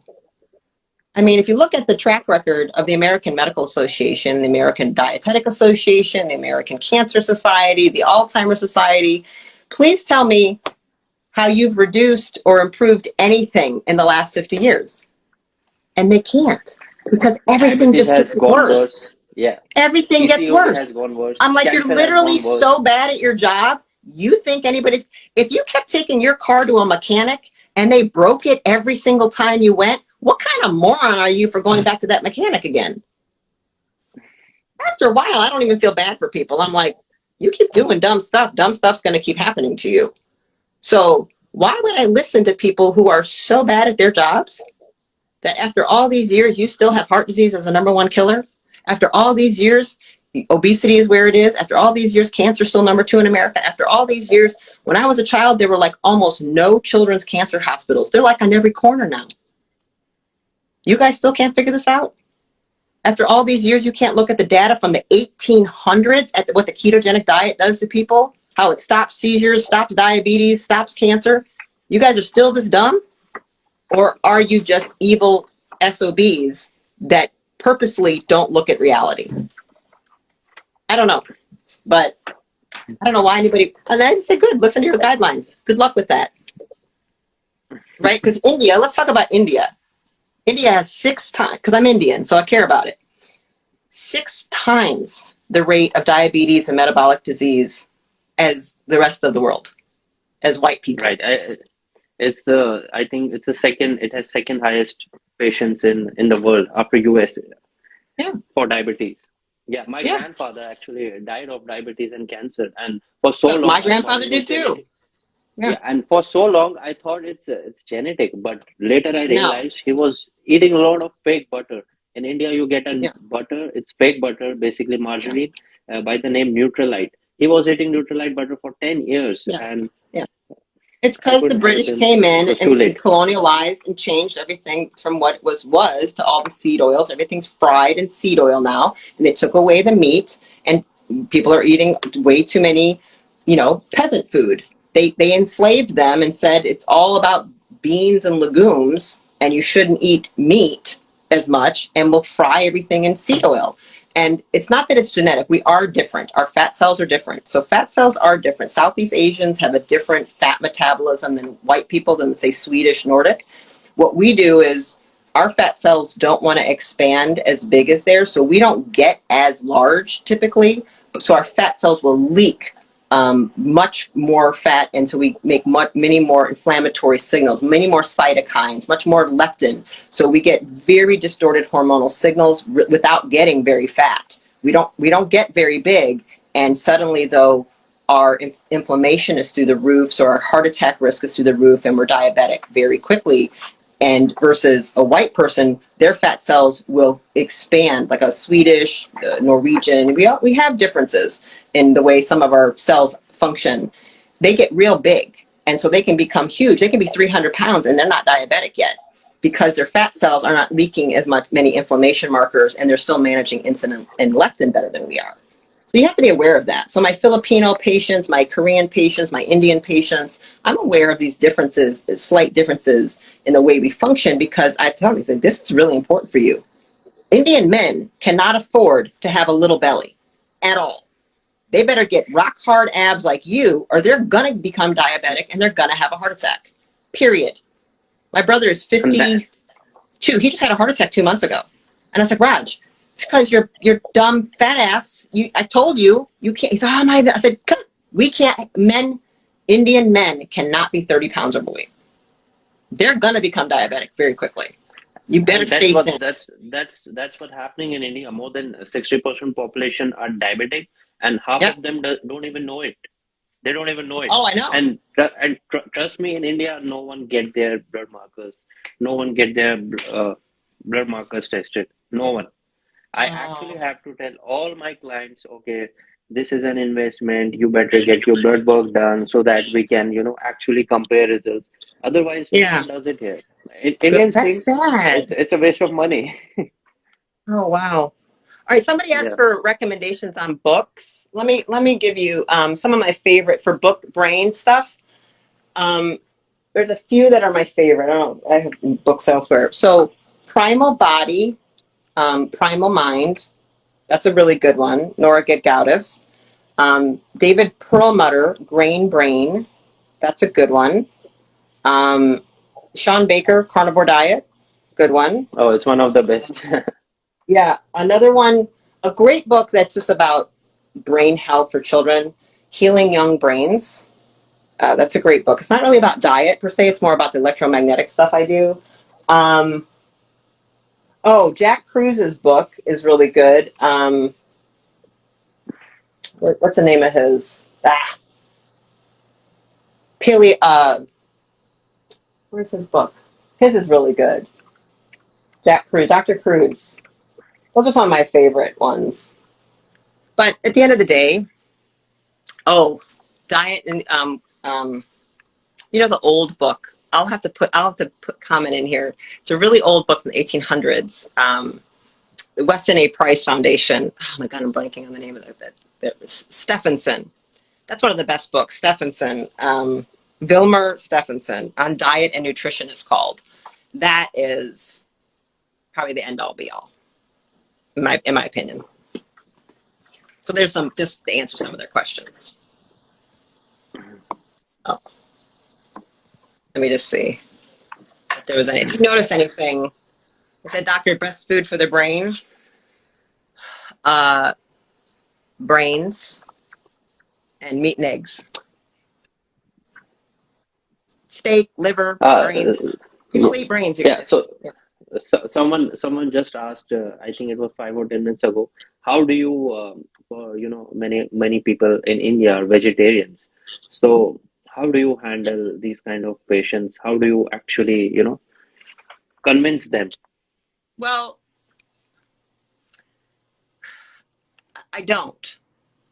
I mean, if you look at the track record of the American Medical Association, the American Dietetic Association, the American Cancer Society, the Alzheimer's Society, please tell me how you've reduced or improved anything in the last 50 years. And they can't, because everything Diabetes just has gets gone worse. worse. Yeah. Everything gets PCOD has worse. gone worse. I'm like, you're Cancer has literally gone worse. so bad at your job. You think if you kept taking your car to a mechanic and they broke it every single time you went, what kind of moron are you for going back to that mechanic again? After a while, I don't even feel bad for people. I'm like, you keep doing dumb stuff's going to keep happening to you. So why would I listen to people who are so bad at their jobs that after all these years, you still have heart disease as the number one killer? After all these years, obesity is where it is. After all these years, cancer is still number 2 in America. After all these years, when I was a child, there were like almost no children's cancer hospitals. They're like on every corner now. You guys still can't figure this out? After all these years, you can't look at the data from the 1800s at what the ketogenic diet does to people, how it stops seizures, stops diabetes, stops cancer. You guys are still this dumb? Or are you just evil SOBs that purposely don't look at reality? I don't know. But I don't know why anybody, and I say, good, listen to your guidelines. Good luck with that. Right? Because India, let's talk about India. India has 6 times, because I'm Indian, so I care about it, 6 times the rate of diabetes and metabolic disease as the rest of the world, as white people. Right. I think it's it has second highest patients in the world after US Yeah. for diabetes. Yeah, my Yeah. grandfather actually died of diabetes and cancer, and for so But my long I thought grandfather it was did too. genetic. Yeah. Yeah, and for so long I thought it's genetic, but later I No. realized he was eating a lot of fake butter. In India, you get a Yeah. butter, it's fake butter, basically margarine, by the name Nutrilite. He was eating Nutrilite butter for 10 years, Yeah. and Yeah. It's I because the couldn't help British him. came It in was too and late. colonialized and changed everything from what was to all the seed oils. Everything's fried in seed oil now, and they took away the meat, and people are eating way too many, peasant food. They enslaved them and said it's all about beans and legumes, and you shouldn't eat meat as much, and we'll fry everything in seed oil. And it's not that it's genetic. We are different. Our fat cells are different. So fat cells are different. Southeast Asians have a different fat metabolism than white people, than say Swedish, Nordic. What we do is our fat cells don't want to expand as big as theirs, so we don't get as large typically. So our fat cells will leak much more fat, and so we make many more inflammatory signals, many more cytokines, much more leptin. So we get very distorted hormonal signals without getting very fat. We don't get very big, and suddenly though our inflammation is through the roof, so our heart attack risk is through the roof, and we're diabetic very quickly. And versus a white person, their fat cells will expand like a Swedish, Norwegian. We have differences in the way some of our cells function. They get real big, and so they can become huge. They can be 300 pounds, and they're not diabetic yet because their fat cells are not leaking as many inflammation markers, and they're still managing insulin and leptin better than we are. So you have to be aware of that. So my Filipino patients, my Korean patients, my Indian patients, I'm aware of these differences, slight differences in the way we function, because I tell you that this is really important for you. Indian men cannot afford to have a little belly at all. They better get rock hard abs like you, or they're going to become diabetic and they're going to have a heart attack. Period. My brother is And that 52. He just had a heart attack 2 months ago. And I was like, Raj, it's because you're dumb fat ass. I told you you can't. He's like, oh my. I said, we can't. Indian men cannot be 30 pounds overweight. They're gonna become diabetic very quickly. You better and that's stay what thin. that's what happening in India. More than 60% population are diabetic, and half Yep. of them don't even know it. They don't even know it. Oh, I know. And trust me, in India, no one get their blood markers. No one get their blood markers tested. No one. I actually Oh, have to tell all my clients, okay, this is an investment. You better get your blood work done so that we can, actually compare results. Otherwise, no yeah. one does it here. Good. Indians That's think sad. it's a waste of money. Oh wow. All right. Somebody asked Yeah. for recommendations on books. Let me give you some of my favorite for book brain stuff. Um, there's a few that are my favorite. I don't know. I have books elsewhere. So Primal Body, Primal Mind. That's a really good one. Nora Gedgaudas. David Perlmutter, Grain Brain. That's a good one. Um, Sean Baker, Carnivore Diet. Good one. Oh, it's one of the best. Yeah, another one, a great book that's just about brain health for children, Healing Young Brains. That's a great book. It's not really about diet per se, it's more about the electromagnetic stuff I do. Um, oh, Jack Cruse's book is really good. What's the name of his? Paleo, where's his book? His is really good. Jack Cruz, Dr. Cruz. Those are some of my favorite ones. But at the end of the day, oh, diet and the old book. I'll have to put comment in here. It's a really old book from the 1800s. The Weston A. Price Foundation. Oh my God, I'm blanking on the name of it. Stephenson. That's one of the best books. Stephenson. Vilmer Stephenson on diet and nutrition. It's called. That is probably the end all be all, in my opinion. So there's some just to answer some of their questions. Oh, let me just see if there was any. If you notice anything, is that Dr. Best Food for the Brain? Uh, brains and meat and eggs, steak, liver, Uh, brains. People eat brains, you yeah. guys. So, Yeah. someone just asked. I think it was 5 or 10 minutes ago. How do you, for many people in India are vegetarians. So, how do you handle these kind of patients? How do you actually, convince them? Well, I don't.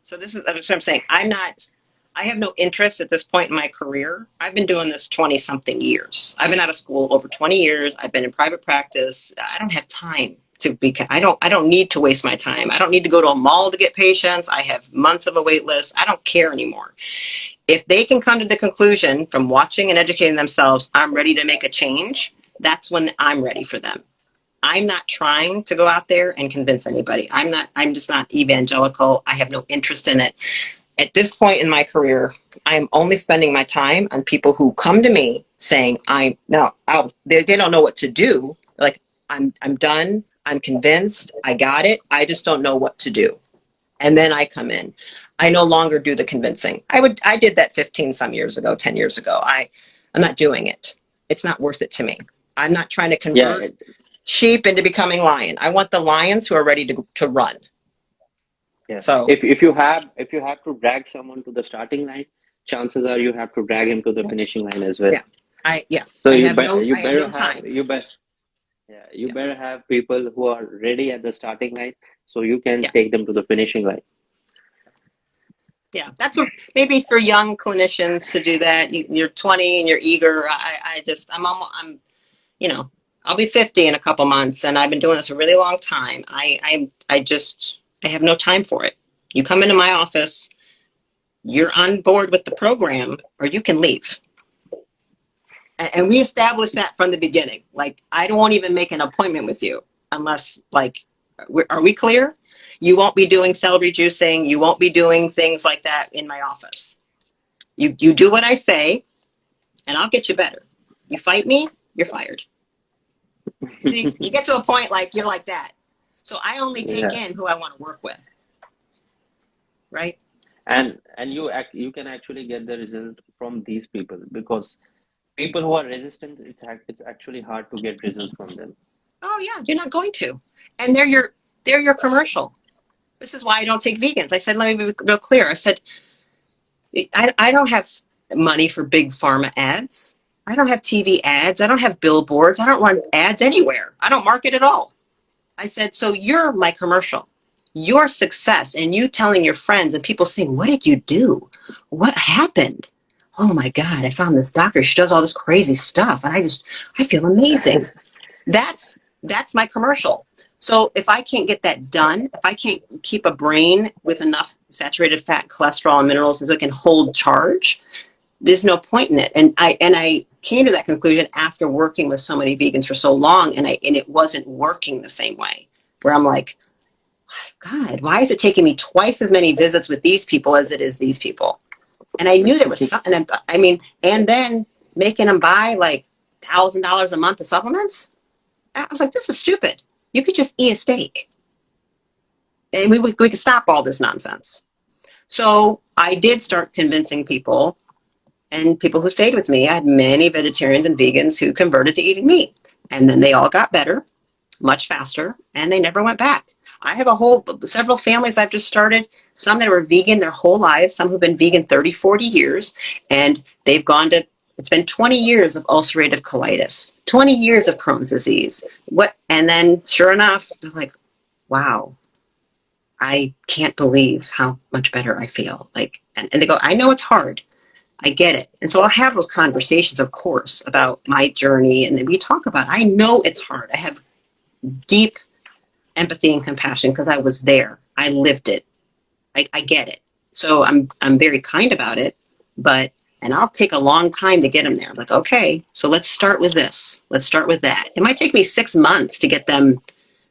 So that's what I'm saying. I have no interest at this point in my career. I've been doing this 20 something years. I've been out of school over 20 years. I've been in private practice. I don't have time to be, I don't need to waste my time. I don't need to go to a mall to get patients. I have months of a wait list. I don't care anymore. If they can come to the conclusion from watching and educating themselves, I'm ready to make a change, that's when I'm ready for them. I'm not trying to go out there and convince anybody. I'm just not evangelical. I have no interest in it. At this point in my career, I'm only spending my time on people who come to me saying, they don't know what to do. Like, I'm done. I'm convinced. I got it. I just don't know what to do. And then I come in. I no longer do the convincing. I did that 15 some years ago, 10 years ago. I'm not doing it. It's not worth it to me. I'm not trying to Yeah, convert sheep into becoming lion. I want the lions who are ready to run. yeah. So If you have to drag someone to the starting line, chances are you have to drag him to the finishing line as well. yeah, So I have no time. you Yeah, better have people who are ready at the starting line, so you can yeah, take them to the finishing line. yeah. That's what maybe for young clinicians to do that. You're 20 and you're eager. I'm almost, you know, I'll be 50 in a couple months, and I've been doing this a really long time. I have no time for it. You come into my office, you're on board with the program, or you can leave. And we established that from the beginning. Like, I won't even make an appointment with you unless, like, are we clear? You won't be doing celery juicing. You won't be doing things like that in my office. You do what I say, and I'll get you better. You fight me, you're fired. See, you get to a point like you're like that. So I only take Yeah, in who I want to work with, right? and you can actually get the result from these people, because people who are resistant, it's actually hard to get results from them. Oh yeah, you're not going to. And they're your commercial. This is why I don't take vegans. I said, let me be real clear. I said, I don't have money for big pharma ads. I don't have TV ads. I don't have billboards. I don't run ads anywhere. I don't market at all. I said, so you're my commercial. Your success and you telling your friends and people saying, what did you do? What happened? Oh my God, I found this doctor. She does all this crazy stuff. And I feel amazing. That's my commercial. So if I can't get that done, if I can't keep a brain with enough saturated fat, cholesterol, and minerals that it can hold charge, there's no point in it. And I came to that conclusion after working with so many vegans for so long, and it wasn't working the same way. Where I'm like, God, why is it taking me twice as many visits with these people as it is these people? And I knew there was something. I mean, and then making them buy like $1,000 a month of supplements. I was like, this is stupid. You could just eat a steak, and we could stop all this nonsense. So I did start convincing people, and people who stayed with me. I had many vegetarians and vegans who converted to eating meat, and then they all got better much faster, and they never went back. I have several families I've just started, some that were vegan their whole lives, some who've been vegan 30, 40 years, and they've gone to, it's been 20 years of ulcerative colitis, 20 years of Crohn's disease. And then sure enough, they're like, wow, I can't believe how much better I feel. Like, and they go, I know it's hard. I get it. And so I'll have those conversations, of course, about my journey. And then we talk about, I know it's hard. I have deep empathy and compassion because I was there. I lived it. I get it. So I'm very kind about it, and I'll take a long time to get them there. I'm like, okay, so let's start with this. Let's start with that. It might take me 6 months to get them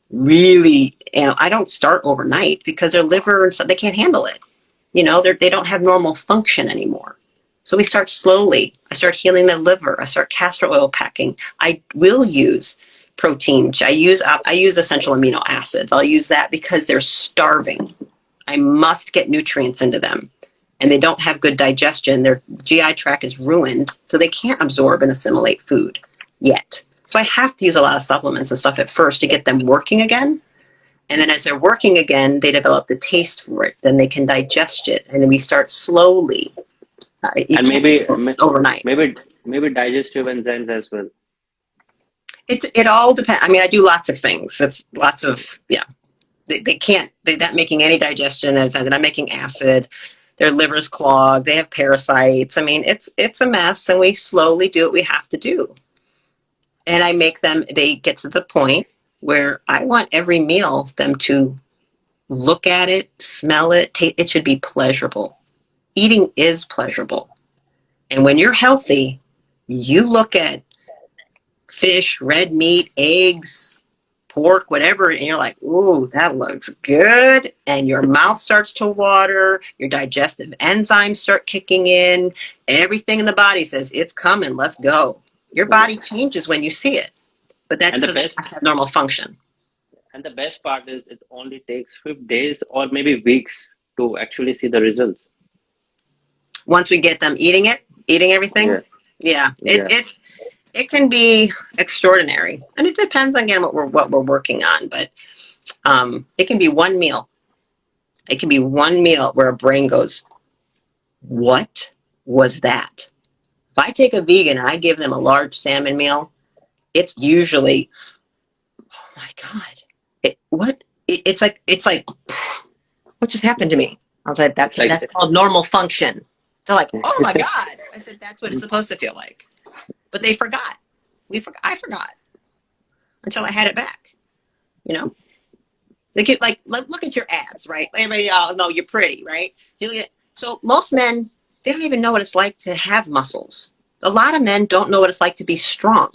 really, I don't start overnight because their liver and stuff, they can't handle it. They don't have normal function anymore. So we start slowly. I start healing their liver. I start castor oil packing. I will use protein. I use essential amino acids. I'll use that because they're starving. I must get nutrients into them. And they don't have good digestion. Their GI tract is ruined, so they can't absorb and assimilate food yet. So I have to use a lot of supplements and stuff at first to get them working again. And then as they're working again, they develop the taste for it. Then they can digest it. And then we start slowly. You And can't do it overnight. maybe digestive enzymes as well. It all depends. I mean, I do lots of things. It's lots of, yeah. they can't, they're not making any digestion enzymes, they're not making acid, their liver's clogged, they have parasites. I mean, it's a mess, and we slowly do what we have to do. And I make them, they get to the point where I want every meal them to look at it, smell it, it should be pleasurable. Eating is pleasurable. And when you're healthy, you look at fish, red meat, eggs, pork, whatever, and you're like, ooh, that looks good. And your mouth starts to water, your digestive enzymes start kicking in, everything in the body says, it's coming, let's go. Your Yeah. body changes when you see it, but that's And the because it best has to have normal function. and the best part is it only takes 5 days or maybe weeks to actually see the results. Once we get them eating everything, Yeah, yeah, yeah. it can be extraordinary, and it depends on, again, what we're working on. But it can be one meal. It can be one meal where a brain goes, "What was that?" If I take a vegan and I give them a large salmon meal, it's usually, "Oh my God, it's like what just happened to me?" I was like, It's like that's called normal function." They're like, "Oh my God." I said, "That's what it's supposed to feel like." But they forgot. I forgot until I had it back. You know, they get like look at your abs, right? Everybody, oh no, you're pretty, right? So most men, they don't even know what it's like to have muscles. A lot of men don't know what it's like to be strong.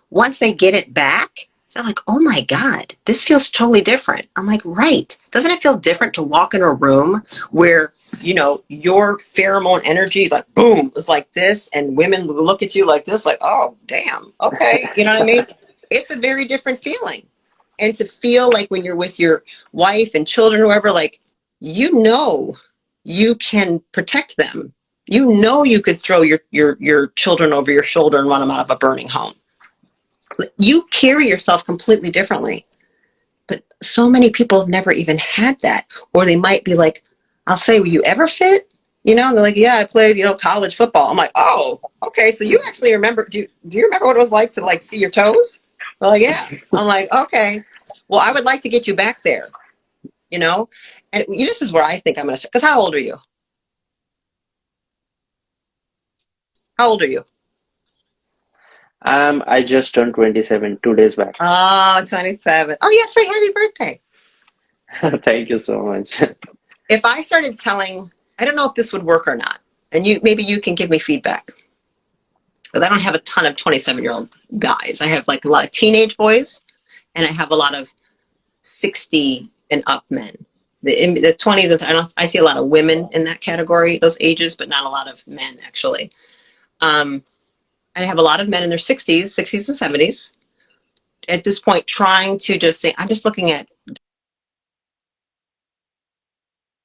Once they get it back, they're like, "Oh my God, this feels totally different." I'm like, right. Doesn't it feel different to walk in a room where, your pheromone energy, like, boom, is like this, and women look at you like this, like, "Oh, damn, okay." You know what I mean? It's a very different feeling. And to feel like when you're with your wife and children, or whoever, like, you can protect them. You could throw your children over your shoulder and run them out of a burning home. You carry yourself completely differently. But so many people have never even had that. Or they might be like, I'll say, "Were you ever fit?" And they're like, "Yeah, I played, college football." I'm like, "Oh, okay. So you actually remember, do you remember what it was like to like see your toes?" They're like, "Yeah." I'm like, "Okay. Well, I would like to get you back there, you know? And this is where I think I'm going to start. Because how old are you? How old are you? I just turned 27 2 days back. Oh, 27. Oh, yes, right. Happy birthday. Thank you so much. If I started telling, I don't know if this would work or not. And maybe you can give me feedback. Because I don't have a ton of 27-year-old guys. I have like a lot of teenage boys, and I have a lot of 60 and up men. The 20s, I see a lot of women in that category, those ages, but not a lot of men, actually. And I have a lot of men in their 60s and 70s at this point trying to just say, I'm just looking at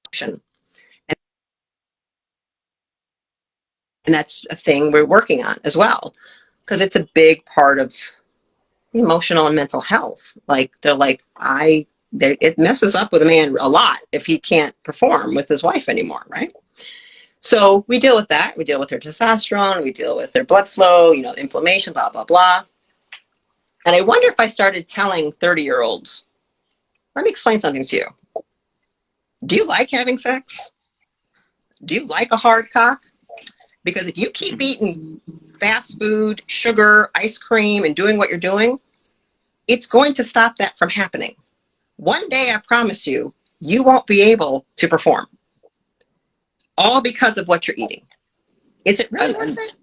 action. And that's a thing we're working on as well, because it's a big part of emotional and mental health. Like, they're like, it messes up with a man a lot if he can't perform with his wife anymore, right? So we deal with that. We deal with their testosterone. We deal with their blood flow, inflammation, blah, blah, blah. And I wonder if I started telling 30-year-olds, let me explain something to you. Do you like having sex? Do you like a hard cock? Because if you keep eating fast food, sugar, ice cream, and doing what you're doing, it's going to stop that from happening. One day, I promise you, you won't be able to perform. All because of what you're eating. Is it really and worth and it?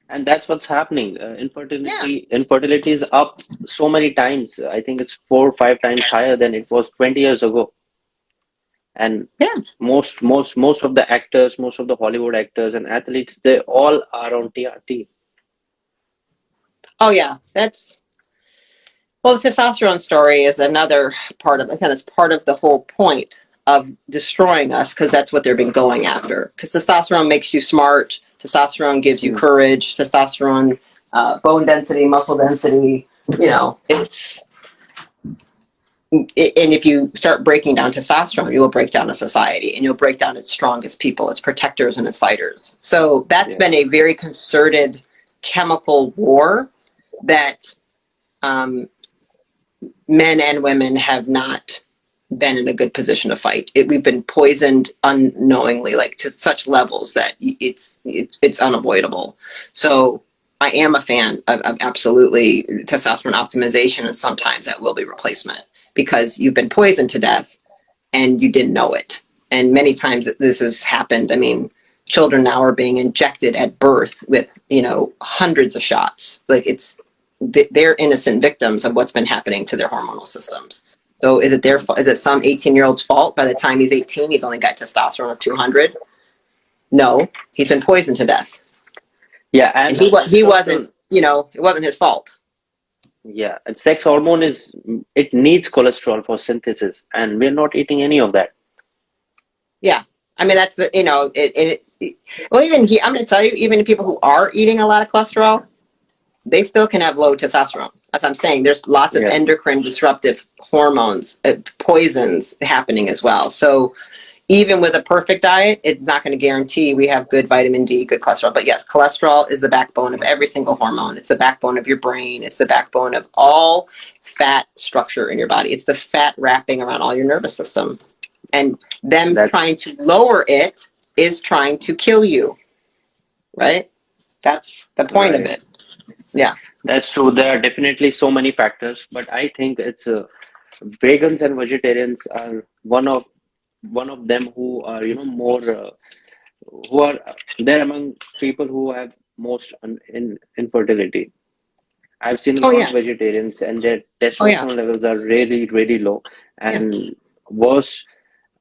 and that's what's happening. Yeah. Infertility is up so many times. I think it's 4 or 5 times higher than it was 20 years ago. And Yeah. most of the actors, most of the Hollywood actors and athletes, they all are on TRT. Oh, yeah. Well, the testosterone story is another part of it. It's part of the whole point of destroying us, because that's what they've been going after. Because testosterone makes you smart. Testosterone gives you Hmm. courage. Testosterone, bone density, muscle density. And if you start breaking down testosterone, you will break down a society, and you'll break down its strongest people, its protectors and its fighters. So that's Yeah. been a very concerted chemical war that um, men and women have not been in a good position to fight. We've been poisoned unknowingly, like to such levels that it's unavoidable. So I am a fan of absolutely testosterone optimization, and sometimes that will be replacement because you've been poisoned to death and you didn't know it. And many times this has happened. I mean, children now are being injected at birth with, hundreds of shots. Like they're innocent victims of what's been happening to their hormonal systems. So is it some 18-year-old's fault? By the time he's 18, he's only got testosterone of 200? No, he's been poisoned to death. Yeah, And and he wasn't, testosterone. it wasn't his fault. Yeah, and sex hormone it needs cholesterol for synthesis, and we're not eating any of that. Yeah. I mean, that's well, I'm going to tell you, even people who are eating a lot of cholesterol, they still can have low testosterone. As I'm saying, there's lots of Yeah, endocrine disruptive hormones, poisons happening as well. So even with a perfect diet, it's not going to guarantee we have good vitamin D, good cholesterol. But yes, cholesterol is the backbone of every single hormone. It's the backbone of your brain. It's the backbone of all fat structure in your body. It's the fat wrapping around all your nervous system. And them that trying to lower it is trying to kill you, right? That's the point of right. it. Yeah. That's true. There are definitely so many factors, but I think it's vegans and vegetarians are one of them who are more who are they're among people who have most infertility. I've seen a Oh, lot of yeah. vegetarians and their Oh, yeah. testosterone levels are really, really low. Yeah. And worse,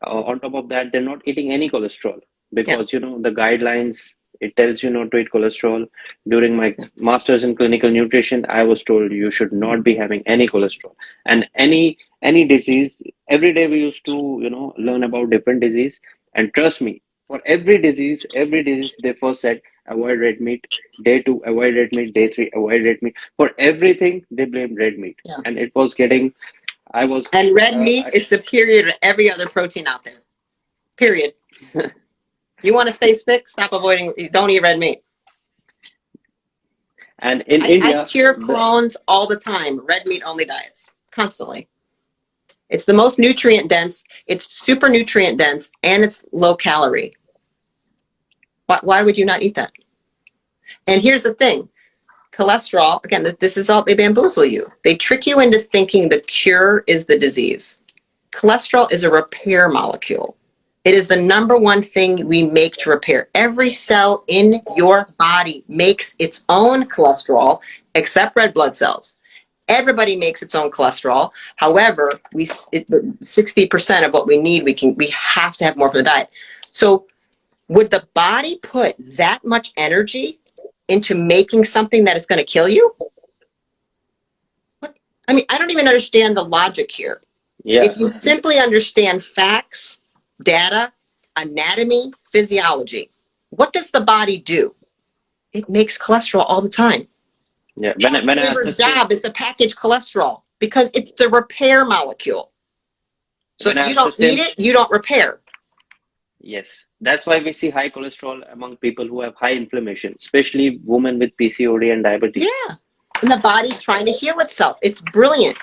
on top of that, they're not eating any cholesterol Yeah. because, the guidelines, it tells you not to eat cholesterol. During my Yeah. master's in clinical nutrition, I was told you should not be having any cholesterol. And any disease, every day we used to, learn about different disease. And trust me, for every disease, they first said, avoid red meat. Day two, avoid red meat. Day three, avoid red meat. For everything, they blamed red meat. Yeah. And it was getting, I was, And red meat I, is superior to every other protein out there. Period. You want to stay sick? Stop avoiding. Don't eat red meat. and in I India, cure Crohn's all the time. Red meat only diets constantly. It's the most nutrient dense. It's super nutrient dense, and it's low calorie. Why would you not eat that? And here's the thing: cholesterol. Again, this is all they bamboozle you. They trick you into thinking the cure is the disease. Cholesterol is a repair molecule. It is the number one thing we make to repair. Every cell in your body makes its own cholesterol, except red blood cells. Everybody makes its own cholesterol. However, 60% of what we need, we have to have more from the diet. So would the body put that much energy into making something that is going to kill you? What? I mean, I don't even understand the logic here. yeah, If you simply understand facts, data, anatomy, physiology, what does the body do? It makes cholesterol all the time. yeah. Fat When I liver's assisted, job is to package cholesterol because it's the repair molecule. So when if I you asked the don't eat same, it, you don't repair. yes, that's why we see high cholesterol among people who have high inflammation, especially women with PCOD and diabetes. Yeah. And the body's trying to heal itself. It's brilliant.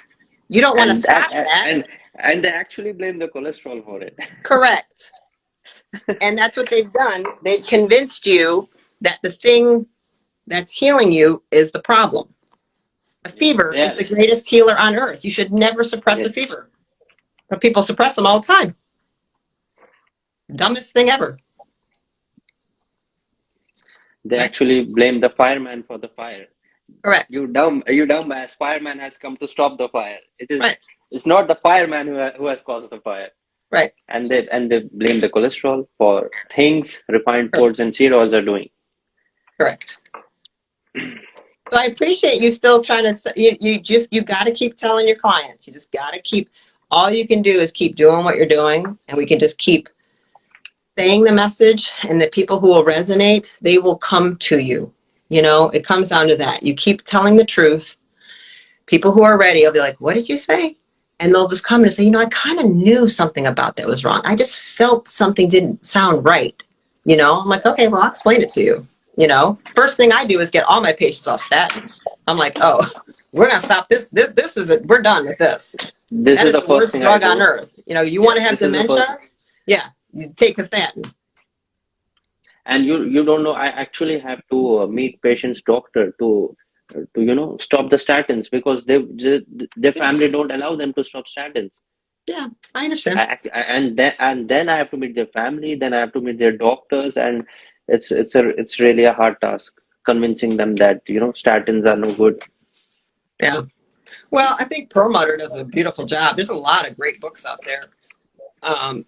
You don't want to And stop that. and they actually blame the cholesterol for it. Correct. And that's what they've done. They've convinced you that the thing that's healing you is the problem. A Yeah, fever is yeah, the greatest healer on earth. You should never suppress a yes. fever. But people suppress them all the time. Dumbest thing ever. They Right? actually blame the fireman for the fire. Correct. You dumbass! Fireman has come to stop the fire. Right. It's not the fireman who has caused the fire. Right. And they blame the cholesterol for things refined Correct. foods and seed oils are doing. Correct. So I appreciate you still trying to, you got to keep telling your clients. You just got to keep, all you can do is keep doing what you're doing, and we can just keep saying the message, and the people who will resonate, they will come to you. It comes down to that. You keep telling the truth. People who are ready will be like, what did you say? And they'll just come and say, I kind of knew something about that was wrong. I just felt something didn't sound right. I'm like, okay, well, I'll explain it to you. First thing I do is get all my patients off statins. I'm like, oh, we're gonna stop this. This is it. We're done with this. This That is is the the first worst thing I drug on do. earth. You know, you Yeah, want to have this is the dementia? first. Yeah, you take a statin. And you don't know, I actually have to meet patient's doctor to stop the statins because their Yeah, family don't allow them to stop statins. yeah, I understand. And then I have to meet their family, then I have to meet their doctors, and it's really a hard task convincing them that statins are no good. Yeah. Well, I think Perlmutter does a beautiful job. There's a lot of great books out there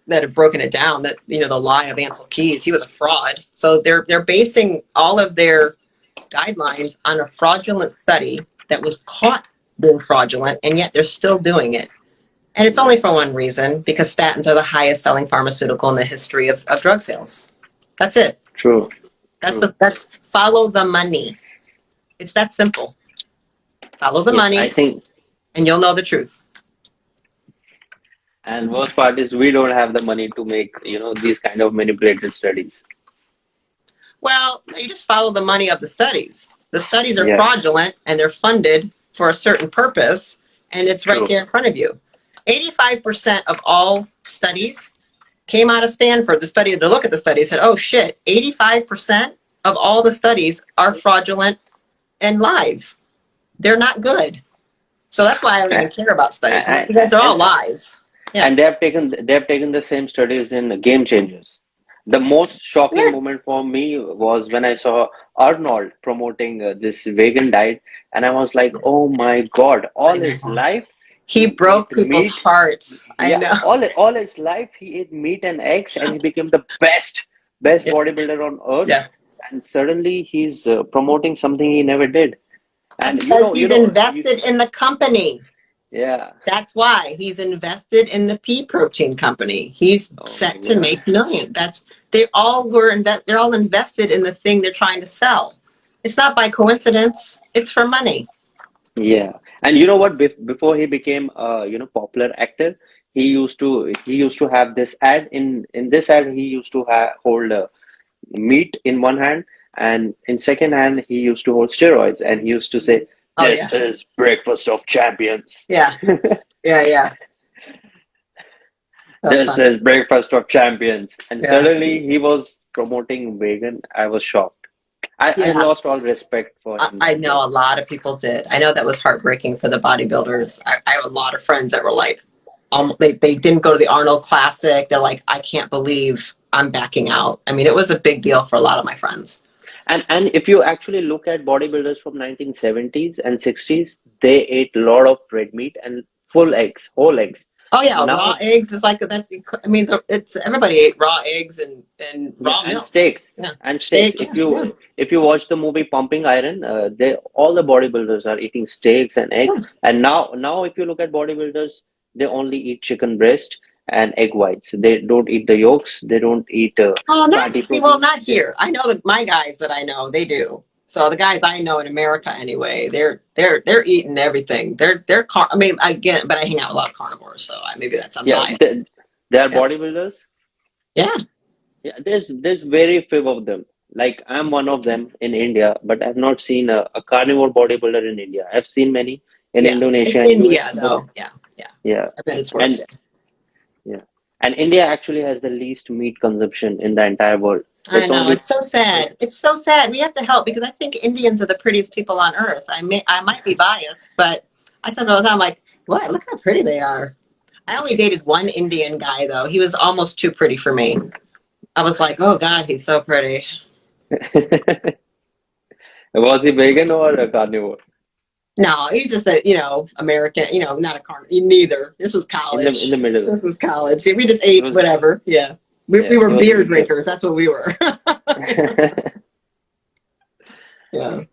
that have broken it down. That the lie of Ansel Keys, he was a fraud. So they're basing all of their guidelines on a fraudulent study that was caught being fraudulent, and yet they're still doing it. And it's only for one reason, because statins are the highest selling pharmaceutical in the history of drug sales. That's it. True, That's true. that's follow the money. It's that simple. Follow the Yes, I money think. and you'll know the truth. And worst part is we don't have the money to make these kind of manipulated studies. Well, you just follow the money of the studies. The studies are Yeah, fraudulent and they're funded for a certain purpose, and it's right true. there in front of you. 85% of all studies came out of Stanford. The study to look at the study said, oh shit, 85% of all the studies are fraudulent and lies. They're not good. So that's why I don't even care about studies, And, because they're all and lies. Yeah. and they have taken the same studies in Game Changers. The most shocking Yeah. moment for me was when I saw Arnold promoting this vegan diet, and I was like, "Oh my God! I All his know. life He he broke ate people's meat. hearts. I Yeah, know. all his life he ate meat and eggs, and he became the best Yeah. bodybuilder on earth. Yeah. And suddenly he's promoting something he never did. That's And because he's you invested in the company. yeah. That's why he's invested in the pea protein company. He's Oh my set to God. make millions. They're all invested in the thing they're trying to sell. It's not by coincidence. It's for money. Yeah, and you know what? Before he became popular actor, he used to have this ad. In this ad, he used to hold meat in one hand, and in second hand, he used to hold steroids, and he used to say, Oh "This yeah. is breakfast of champions. Yeah. Yeah, yeah. So This funny. is breakfast of champions." And Yeah. suddenly, he was promoting vegan. I was shocked. I Yeah. lost all respect for him I that day. know a lot of people did. I know that was heartbreaking for the bodybuilders. I have a lot of friends that were like, they didn't go to the Arnold Classic. They're like, I can't believe I'm backing out. I mean, it was a big deal for a lot of my friends. And if you actually look at bodybuilders from 1970s and 60s, they ate a lot of red meat and full eggs, whole eggs. Oh yeah, raw Now, eggs is like that's. I mean, it's everybody ate raw eggs and yeah, raw and milk. steaks Yeah, and steaks. steak. If Yeah, yeah, you watch the movie Pumping Iron, they all the bodybuilders are eating steaks and eggs. yeah. And now if you look at bodybuilders, they only eat chicken breast and egg whites. They don't eat the yolks. They don't eat Oh, fatty well, protein. not here. I know that my guys that I know they do. So the guys I know in America anyway, they're eating everything. I mean, again, but I hang out with a lot of carnivores, so maybe that's Yeah, unbiased. they are Yeah, bodybuilders. yeah, Yeah, there's very few of them. Like I'm one of them in India, but I've not seen a carnivore bodybuilder in India. I've seen many in yeah. Indonesia It's and US India both. though. Yeah, yeah. Yeah, I bet it's worse. and yeah, and India actually has the least meat consumption in the entire world. I It's know. only It's so sad. It's so sad. We have to help because I think Indians are the prettiest people on earth. I might be biased, but I tell them all the time, like, what? Look how pretty they are. I only dated one Indian guy though. He was almost too pretty for me. I was like, oh God, he's so pretty. was he vegan or a carnivore? No, he's just a, American, not a carn. Neither. This was In the college. middle. This was college. We just He ate was whatever. Yeah. We yeah, were he was beer vegan. drinkers. That's what we were. Yeah. Yeah.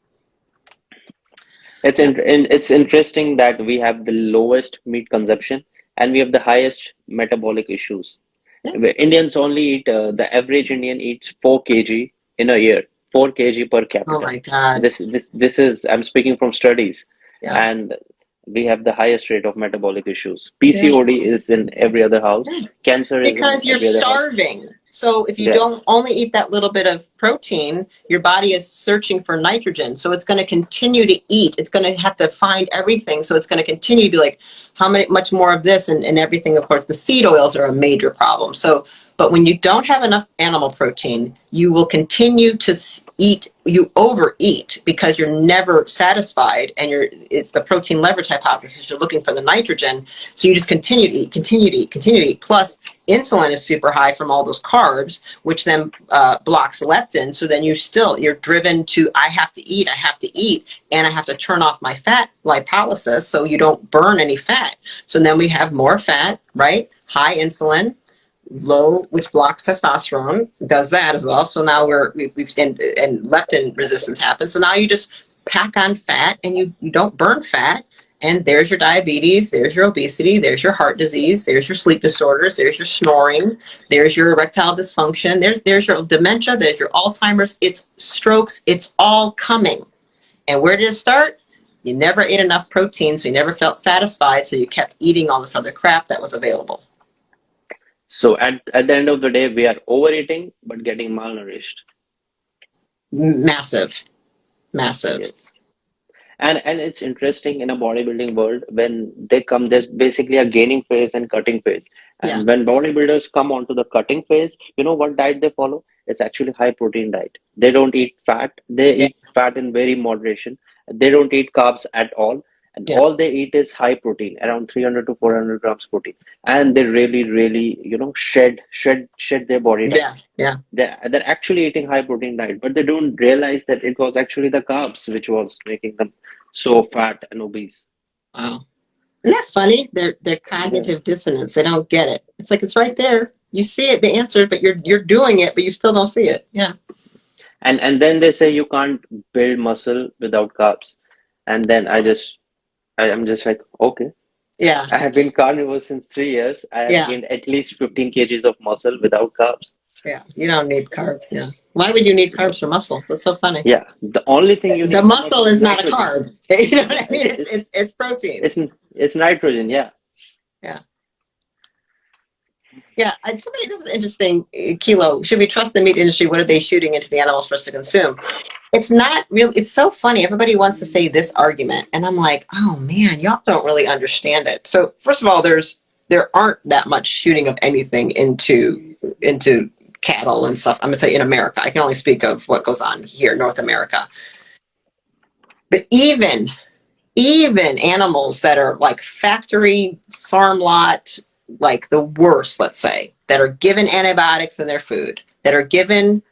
It's interesting that we have the lowest meat consumption and we have the highest metabolic issues. Yeah. Indians only eat, the average Indian eats 4 kg in a year, 4 kg per Oh capita. my God. This is, I'm speaking from studies, Yeah. and we have the highest rate of metabolic issues. Yeah. PCOD is in every other house, Yeah. cancer is in Because you're every other house. starving. So if you Yeah. don't only eat that little bit of protein, your body is searching for nitrogen. So it's going to continue to eat. It's going to have to find everything. So it's going to continue to be like, much more of this and everything. Of course, the seed oils are a major problem. So, but when you don't have enough animal protein, you will continue to eat, you overeat because you're never satisfied. And it's the protein leverage hypothesis. You're looking for the nitrogen. So you just continue to eat, continue to eat, continue to eat. Plus, insulin is super high from all those carbs, which then blocks leptin. So then you're driven to, I have to eat, and I have to turn off my fat lipolysis so you don't burn any fat. So then we have more fat, right? High insulin, low, which blocks testosterone, does that as well. So now we've and leptin resistance happens. So now you just pack on fat and you don't burn fat. And there's your diabetes, there's your obesity, there's your heart disease, there's your sleep disorders, there's your snoring, there's your erectile dysfunction, there's your dementia, there's your Alzheimer's, it's strokes, it's all coming. And where did it start? You never ate enough protein, so you never felt satisfied, so you kept eating all this other crap that was available. So at the end of the day, we are overeating but getting malnourished. Massive, massive. Yes. And it's interesting in a bodybuilding world when they come, there's basically a gaining phase and cutting phase. Yeah, And when bodybuilders come onto the cutting phase, you know what diet they follow? It's actually high protein diet. They don't eat fat. They yeah, eat fat in very moderation. They don't eat carbs at all. And yeah, all they eat is high protein, around 300 to 400 grams protein. And they really, really, shed their body down. yeah, yeah. They're actually eating high protein diet, but they don't realize that it was actually the carbs which was making them so fat and obese. Wow. Isn't that funny? Their Yeah. cognitive dissonance. They don't get it. It's like it's right there. You see it, the answer, but you're doing it, but you still don't see it. Yeah. And then they say you can't build muscle without carbs. And then I'm just like, okay. Yeah. I have been carnivore since 3 years. I have Yeah. gained at least 15 kgs of muscle without carbs. Yeah. You don't need carbs. Yeah. Why would you need carbs for muscle? That's so funny. Yeah, the only thing you The need for muscle muscle is is not a nitrogen. carb. You know what I Yeah, mean? It's protein. it's nitrogen. Yeah. Yeah. Yeah, somebody, this is interesting. Kilo, should we trust the meat industry? What are they shooting into the animals for us to consume? It's not really, it's so funny. Everybody wants to say this argument. And I'm like, oh man, y'all don't really understand it. So first of all, there aren't that much shooting of anything into cattle and stuff. I'm gonna say in America. I can only speak of what goes on here in North America. But even animals that are like factory farm lot, like the worst, let's say, that are given antibiotics in their food, that are given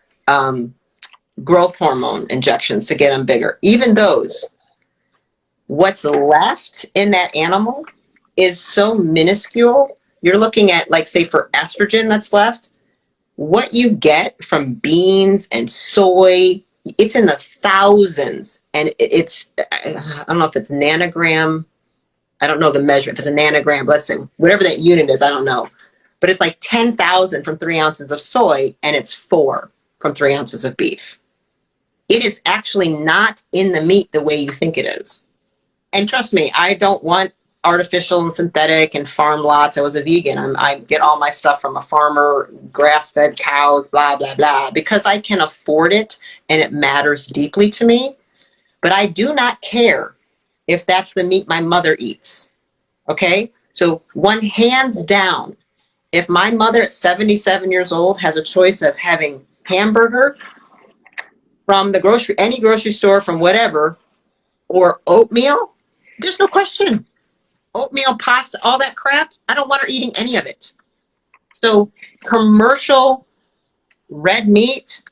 growth hormone injections to get them bigger, even those, what's left in that animal is so minuscule. You're looking at, like, say, for estrogen that's left, what you get from beans and soy, it's in the thousands. And it's, I don't know if it's nanogram. I don't know the measure. If it's a nanogram, let's say, whatever that unit is, I don't know. But it's like 10,000 from 3 ounces of soy, and it's 4 from 3 ounces of beef. It is actually not in the meat the way you think it is. And trust me, I don't want artificial and synthetic and farm lots. I was a vegan. I get all my stuff from a farmer, grass-fed cows, blah, blah, blah, because I can afford it and it matters deeply to me. But I do not care if that's the meat my mother eats. Okay? So one hands down, if my mother at 77 years old has a choice of having hamburger from any grocery store from whatever, or oatmeal, there's no question. Oatmeal, pasta, all that crap, I don't want her eating any of it. So commercial red meat,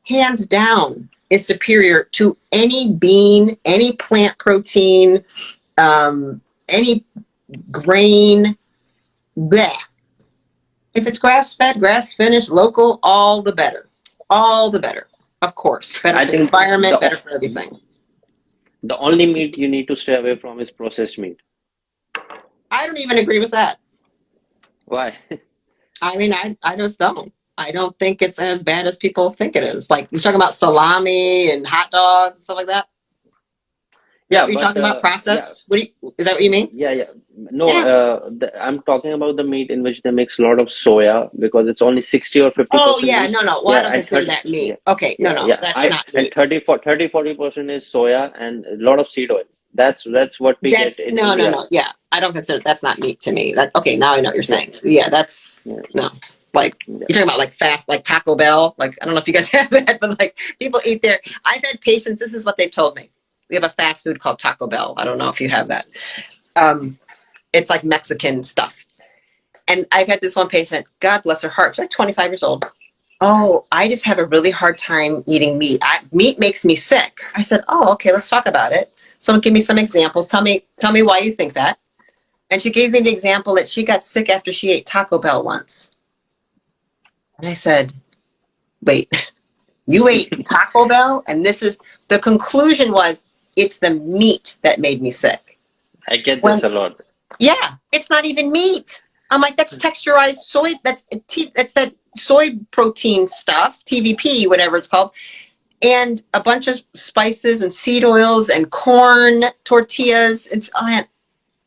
hands down, is superior to any bean, any plant protein, any grain, bleh. If it's grass-fed, grass-finished, local, all the better. All the better, of course. Better I for the think environment, better for everything. the only meat you need to stay away from is processed meat. I don't even agree with that. Why? I mean, I just don't. I don't think it's as bad as people think it is. Like, you're talking about salami and hot dogs and stuff like that. Yeah, Are you but talking about yeah, processed? Is that what you mean? yeah, yeah. No, Yeah. I'm talking about the meat in which they mix a lot of soya because it's only 60 or 50 Oh percent yeah, meat. no, no. Well, I Yeah, don't and consider 30, that yeah, meat. Okay, no, yeah, no, yeah. that's I not and meat. 40% is soya and a lot of seed oils. That's what we get That's in no, no, India. no. Yeah, I don't consider that's not meat to me. That okay? Now I know what you're Yeah, saying. Yeah, that's yeah, no. Like yeah. you're talking about like fast, like Taco Bell. Like I don't know if you guys have that, but like people eat there. I've had patients. This is what they've told me. We have a fast food called Taco Bell. I don't know if you have that. Um, it's like Mexican stuff. And I've had this one patient. God bless her heart. She's like 25 years old. Oh, I just have a really hard time eating meat. Meat makes me sick. I said, oh, okay, let's talk about it. So give me some examples. Tell me why you think that. And she gave me the example that she got sick after she ate Taco Bell once. And I said, wait, you ate Taco Bell? And this is the conclusion was it's the meat that made me sick. I get When this a lot. yeah, it's not even meat. I'm like, that's texturized soy. That's that soy protein stuff, TVP, whatever it's called, and a bunch of spices and seed oils and corn tortillas. And oh man,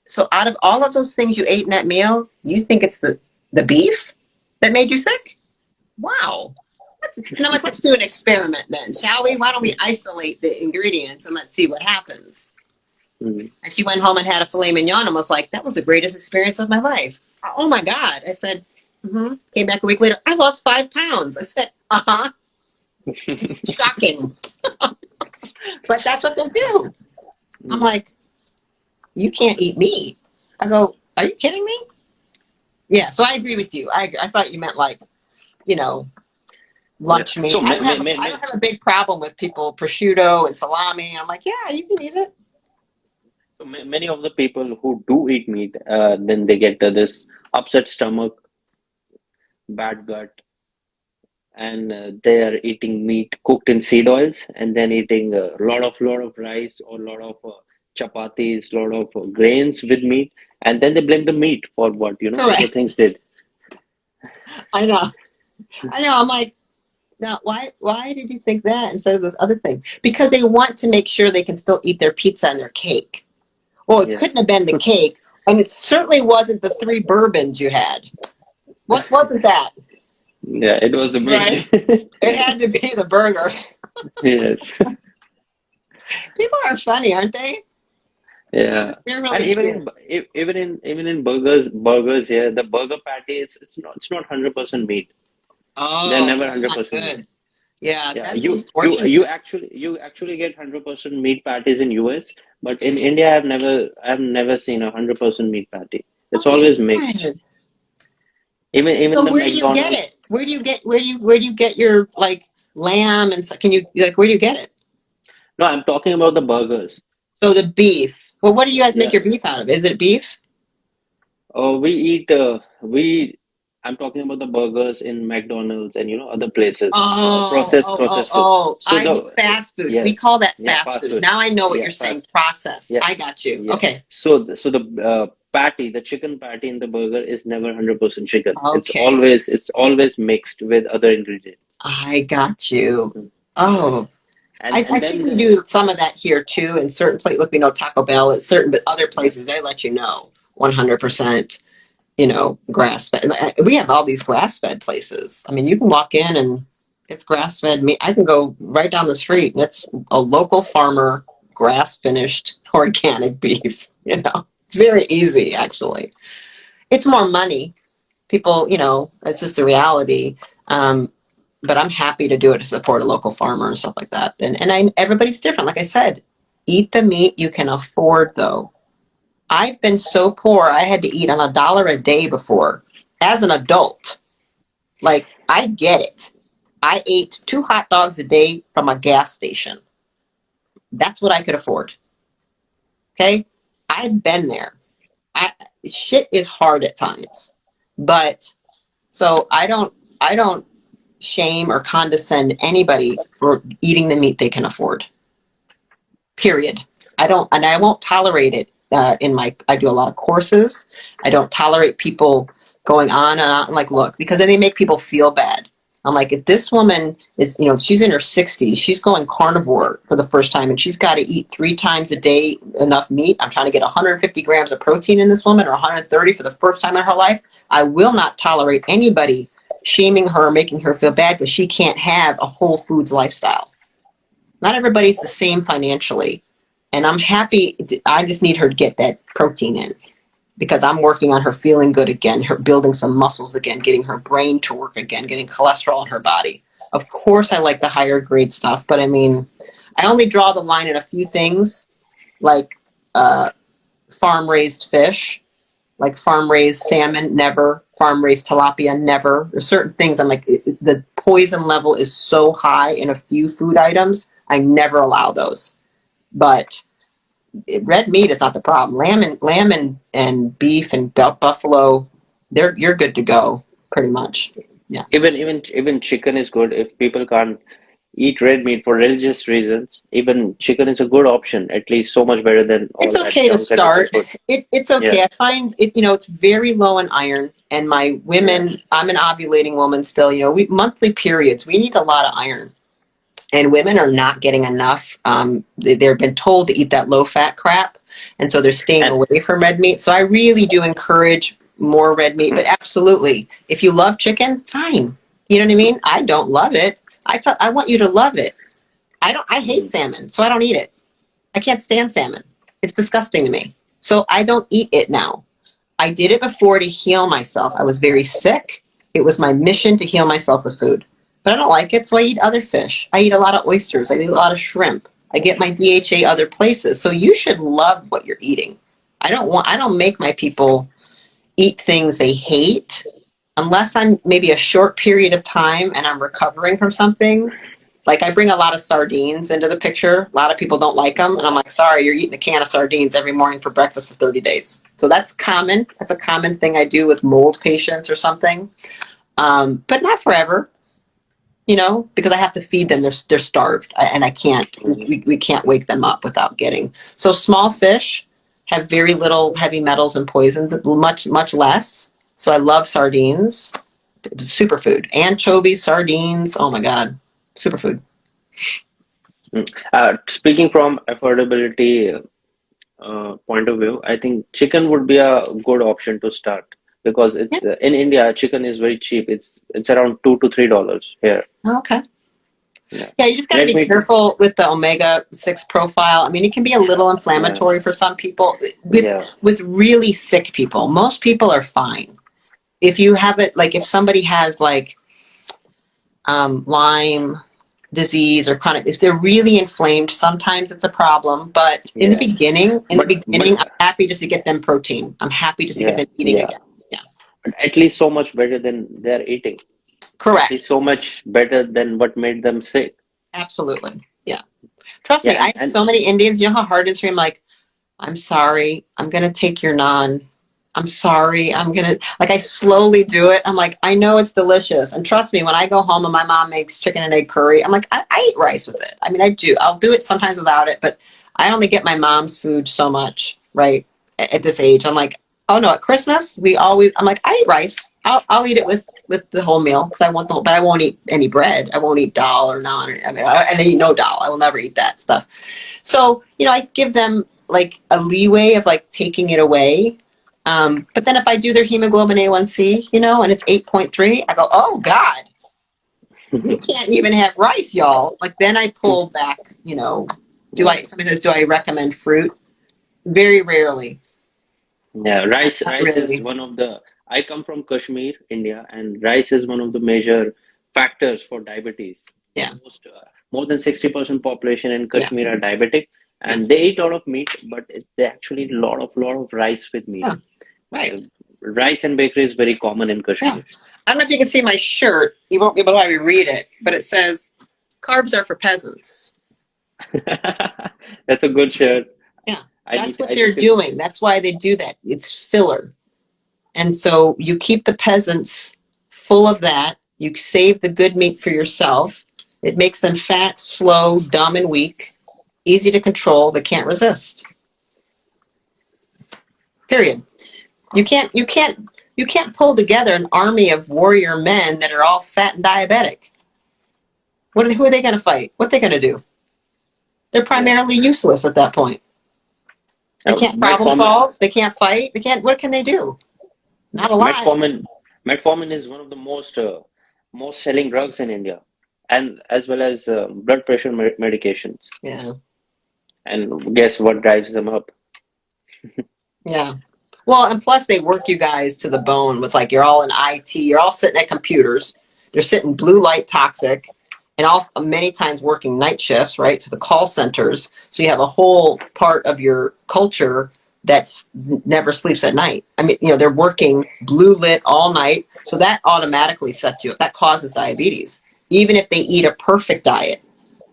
so out of all of those things you ate in that meal, you think it's the beef that made you sick? Wow. And I'm like, let's do an experiment then, shall we? Why don't we isolate the ingredients and let's see what happens? Mm. And she went home and had a filet mignon and was like, that was the greatest experience of my life. Oh my God. I said, mm-hmm. Came back a week later. I lost 5 pounds. I said, uh-huh. Shocking. But that's what they do. I'm Mm. like, you can't eat meat. I go, are you kidding me? Yeah. So I agree with you. I thought you meant like, you know, Yeah. lunch meat. So I don't have a big problem with people prosciutto and salami. I'm like, yeah, you can eat it. many of the people who do eat meat, then they get this upset stomach, bad gut, and they are eating meat cooked in seed oils, and then eating a lot of rice or lot of chapatis, lot of grains with meat, and then they blame the meat for what the Correct. things did. I know. I know. I'm like, now, why did you think that instead of this other thing? Because they want to make sure they can still eat their pizza and their cake. Well, it Yeah, couldn't have been the cake, and it certainly wasn't the 3 bourbons you had. What wasn't that? yeah, it was the meat. Right? It had to be the burger. Yes, People are funny, aren't they? yeah, They're and really cute. even in burgers here, the burger patty it's not 100% meat. They're Oh, never that's not 100% meat. good. Yeah, Yeah, that's you unfortunate. actually get 100% meat patties in US, but in India I've never seen 100% meat patty. Oh It's my always mixed. God. Even So the where do you get McDonald's. it? Where do you get your like lamb and can you like where do you get it? No, I'm talking about the burgers. So the beef. Well, what do you guys make Yeah. your beef out of? Is it beef? We eat we I'm talking about the burgers in McDonald's and other places. Oh, Processed oh, oh, processed foods. oh. So I mean the fast food. We yes, call that yeah, fast fast food. food. Now I know what Yeah, you're saying. fast. Processed. Yeah, I got you. yeah. Okay. So the patty, the chicken patty in the burger is never 100% chicken. It's Okay. always it's always mixed with other ingredients. I got you. Mm. Oh, And I think then we do some of that here too. In certain places, look, we know Taco Bell at certain, but other places they let you know 100%. Grass fed. We have all these grass fed places. I mean, you can walk in and it's grass fed meat. I can go right down the street and it's a local farmer, grass finished organic beef. It's very easy actually. It's more money. People, it's just the reality. Um, but I'm happy to do it to support a local farmer and stuff like that. And everybody's different. Like I said, eat the meat you can afford though. I've been so poor, I had to eat on $1 a day before as an adult. Like, I get it. I ate 2 hot dogs a day from a gas station. That's what I could afford. Okay. I've been there. I, Shit is hard at times, but so I don't shame or condescend anybody for eating the meat they can afford. Period. And I won't tolerate it. I do a lot of courses. I don't tolerate people going on and on like, look, because then they make people feel bad. I'm like, if this woman is, she's in her 60s, she's going carnivore for the first time, and she's got to eat 3 times a day enough meat. I'm trying to get 150 grams of protein in this woman, or 130 for the first time in her life. I will not tolerate anybody shaming her, making her feel bad because she can't have a whole foods lifestyle. Not everybody's the same financially. And I'm happy. I just need her to get that protein in, because I'm working on her feeling good again, her building some muscles again, getting her brain to work again, getting cholesterol in her body. Of course, I like the higher grade stuff, but I mean, I only draw the line at a few things, like farm raised fish, like farm raised salmon, never. Farm raised tilapia, never. There's certain things I'm like, the poison level is so high in a few food items, I never allow those. But red meat is not the problem. Lamb and beef and buffalo, you're good to go pretty much. Yeah, Even chicken is good if people can't eat red meat for religious reasons. Even chicken is a good option, at least so much better than it's all that okay to junk and other start. food. It's Yeah, okay. I find it. It's very low in iron. And my yeah. women, I'm an ovulating woman still. We monthly periods. We need a lot of iron. And women are not getting enough. They've been told to eat that low fat crap, and so they're staying And away from red meat. So I really do encourage more red meat. But absolutely, if you love chicken, fine. You know what I mean? I don't love it. I want you to love it. I don't. I hate mm, salmon, so I don't eat it. I can't stand salmon. It's disgusting to me. So I don't eat it now. I did it before to heal myself. I was very sick. It was my mission to heal myself with food. But I don't like it, so I eat other fish. I eat a lot of oysters. I eat a lot of shrimp. I get my DHA other places. So you should love what you're eating. I don't make my people eat things they hate unless I'm maybe a short period of time and I'm recovering from something. Like I bring a lot of sardines into the picture. A lot of people don't like them. And I'm like, sorry, you're eating a can of sardines every morning for breakfast for 30 days. So that's common. That's a common thing I do with mold patients or something. But not forever, because I have to feed them. They're starved, and I can't. mm. We can't wake them up without getting. So small fish have very little heavy metals and poisons, much less. So I love sardines, superfood. Anchovies, sardines. Oh my god, superfood. Speaking from affordability point of view, I think chicken would be a good option to start because Yeah. it's in India, chicken is very cheap. It's around $2 to $3 here. Okay. Yeah, Yeah, you just got to red be meat. careful with the omega-6 profile. I mean, it can be a little Yeah, inflammatory for some people. With yeah, with really sick people, most people are fine. If you have it, like if somebody has like Lyme disease or chronic, if they're really inflamed, sometimes it's a problem. But in the yeah. beginning, But I'm happy just to get them protein. I'm happy just to get yeah, them eating yeah. again. Yeah, But at least so much better than they're eating. At least correct. so much better than what made them sick. Absolutely. Yeah. Trust me, Yeah, I have and so many Indians. You know how hard it is for me? I'm like, I'm sorry. I'm going to take your naan. I'm sorry. I'm going to, like, I slowly do it. I'm like, I know it's delicious. And trust me, when I go home and my mom makes chicken and egg curry, I'm like, I eat rice with it. I mean, I do. I'll do it sometimes without it, but I only get my mom's food so much, right? At this age, I'm like, oh no, at Christmas, I'm like, I eat rice. I'll eat it with the whole meal because I want the whole, but I won't eat any bread. I won't eat dal or naan. And I eat no dal. I will never eat that stuff. So, I give them like a leeway of like taking it away. But then if I do their hemoglobin A1C, and it's 8.3, I go, oh God, we can't even have rice, y'all. Like then I pull back, yeah, somebody says, do I recommend fruit? Very rarely. yeah. Not Rice is really. one of the. I come from Kashmir, India, and rice is one of the major factors for diabetes. Yeah. More than 60% population in Yeah. Kashmir are diabetic, Yeah. and they eat a lot of meat, but they actually eat a lot of rice with meat. Yeah. Right. Uh, Rice and bakery is very common in Yeah. Kashmir. I don't know if you can see my shirt. You won't be able to have me read it, but it says carbs are for peasants. That's a good shirt. Yeah. I That's need what I they're need to. doing. That's why they do that. It's filler. And so you keep the peasants full of that. You save the good meat for yourself. It makes them fat, slow, dumb, and weak, easy to control. They can't resist. Period. You can't. You can't pull together an army of warrior men that are all fat and diabetic. Who are they going to fight? What are they going to do? They're Yeah. primarily useless at that point. They can't problem Metformin, solve. They can't fight. They can't. What can they do? yeah, Not a lot. metformin is one of the most selling drugs in India, and as well as blood pressure medications. Yeah. And guess what drives them up? Yeah. Well, and plus they work you guys to the bone with like you're all in IT, you're all sitting at computers, they're sitting blue light toxic, and all many times working night shifts, right? So the call centers. So you have a whole part of your culture that's never sleeps at night. I mean, they're working blue lit all night, so that automatically sets you up. That causes diabetes. Even if they eat a perfect diet,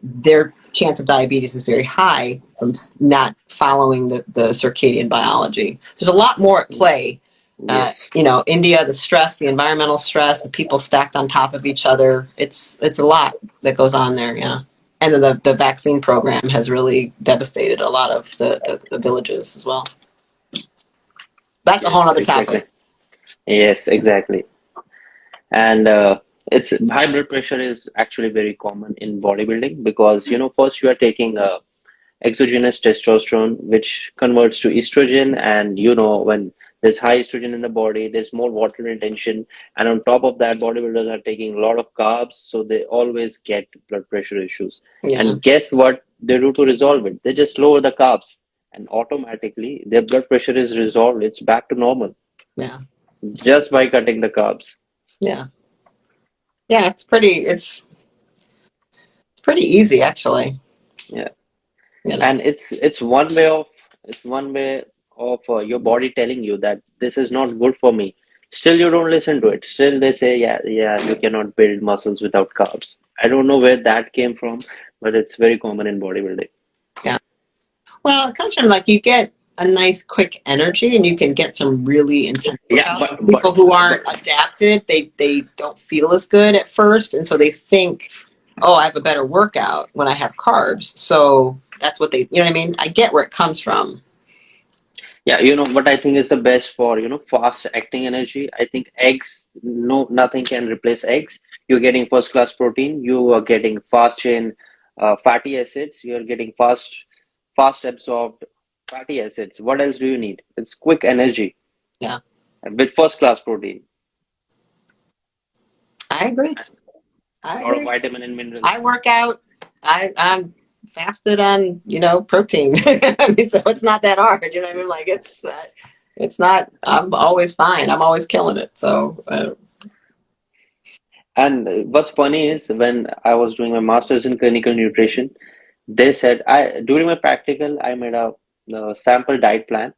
their chance of diabetes is very high from not following the circadian biology. So there's a lot more at play. Yes, India, the stress, the environmental stress, the people stacked on top of each other. It's a lot that goes on there. Yeah. And then the vaccine program has really devastated a lot of the villages as well. That's a whole yes, other topic. exactly. Yes, exactly. And it's high blood pressure is actually very common in bodybuilding because first you are taking exogenous testosterone, which converts to estrogen. And when there's high estrogen in the body, there's more water retention. And on top of that, bodybuilders are taking a lot of carbs, so they always get blood pressure issues. Yeah. And guess what they do to resolve it? They just lower the carbs, and automatically their blood pressure is resolved. It's back to normal Yeah. just by cutting the carbs. Yeah. Yeah. It's pretty easy actually. Yeah. You know. And it's one way of your body telling you that this is not good for me. Still you don't listen to it. Still they say, yeah, yeah, you cannot build muscles without carbs. I don't know where that came from, but it's very common in bodybuilding. Yeah. Well, it comes from like you get a nice quick energy and you can get some really intense Yeah, workouts. but And people who aren't but adapted, they don't feel as good at first. And so they think, oh, I have a better workout when I have carbs. So that's what you know what I mean? I get where it comes from. yeah, what I think is the best for fast acting energy. I think eggs, no, nothing can replace eggs. You're getting first class protein. You are getting fast chain fatty acids. You're getting fast absorbed fatty acids. What else do you need? It's quick energy Yeah, with first class protein. I agree. I A lot of agree. vitamin and I minerals. work out. I'm fasted on, protein. I mean, so it's not that hard. You know what I mean? Like it's not. I'm always fine. I'm always killing it. So And what's funny is when I was doing my master's in clinical nutrition, they said I during my practical I made a sample diet plan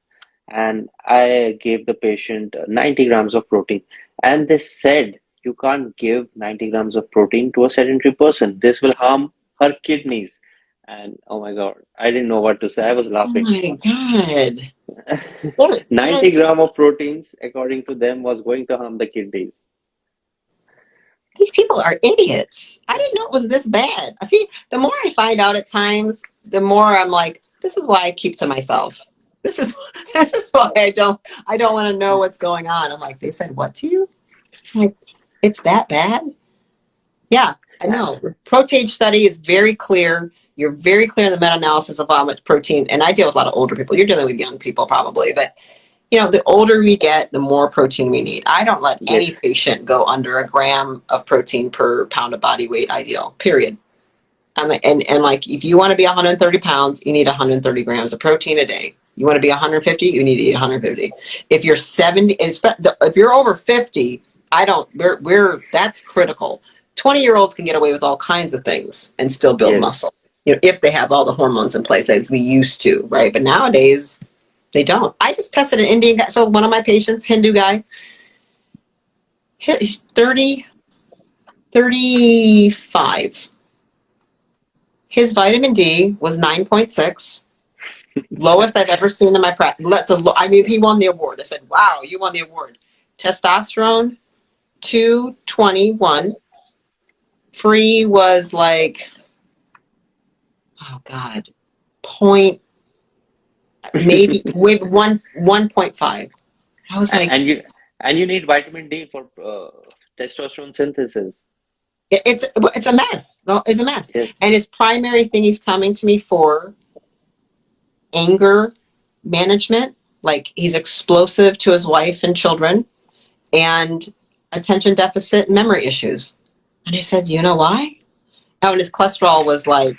and I gave the patient 90 grams of protein. And they said you can't give 90 grams of protein to a sedentary person. This will harm her kidneys. And oh my God, I didn't know what to say. I was oh laughing. my God. There, 90 that's, gram of proteins, according to them, was going to harm the kidneys. these people are idiots. I didn't know it was this bad. I see, the more I find out at times, the more I'm like, this is why I keep to myself. This is this is why I don't want to know what's going on. I'm like, they said what to you? I'm like, it's that bad? Yeah, I Yeah. know. The protein study is very clear. You're very clear in the meta-analysis of how much protein, and I deal with a lot of older people. You're dealing with young people probably, but the older we get, the more protein we need. I don't let any Yes. patient go under a gram of protein per pound of body weight ideal, period. And like, if you want to be 130 pounds, you need 130 grams of protein a day. You want to be 150, you need to eat 150. If you're 70, if you're over 50, I don't, that's critical. 20-year-olds can get away with all kinds of things and still build Yes. muscle, if they have all the hormones in place as we used to, right? But nowadays, they don't. I just tested an Indian guy. So one of my patients, Hindu guy, he's 30, 35. His vitamin D was 9.6, lowest I've ever seen in my practice. I mean, he won the award. I said, wow, you won the award. Testosterone, 221. Free was like, oh God, point, maybe with 1.5. I was like, And you And you need vitamin D for testosterone synthesis. It's a mess. No, it's a mess. Yes. And his primary thing he's coming to me for anger management. Like he's explosive to his wife and children, and attention deficit and memory issues. And I said, you know why? Oh, and his cholesterol was like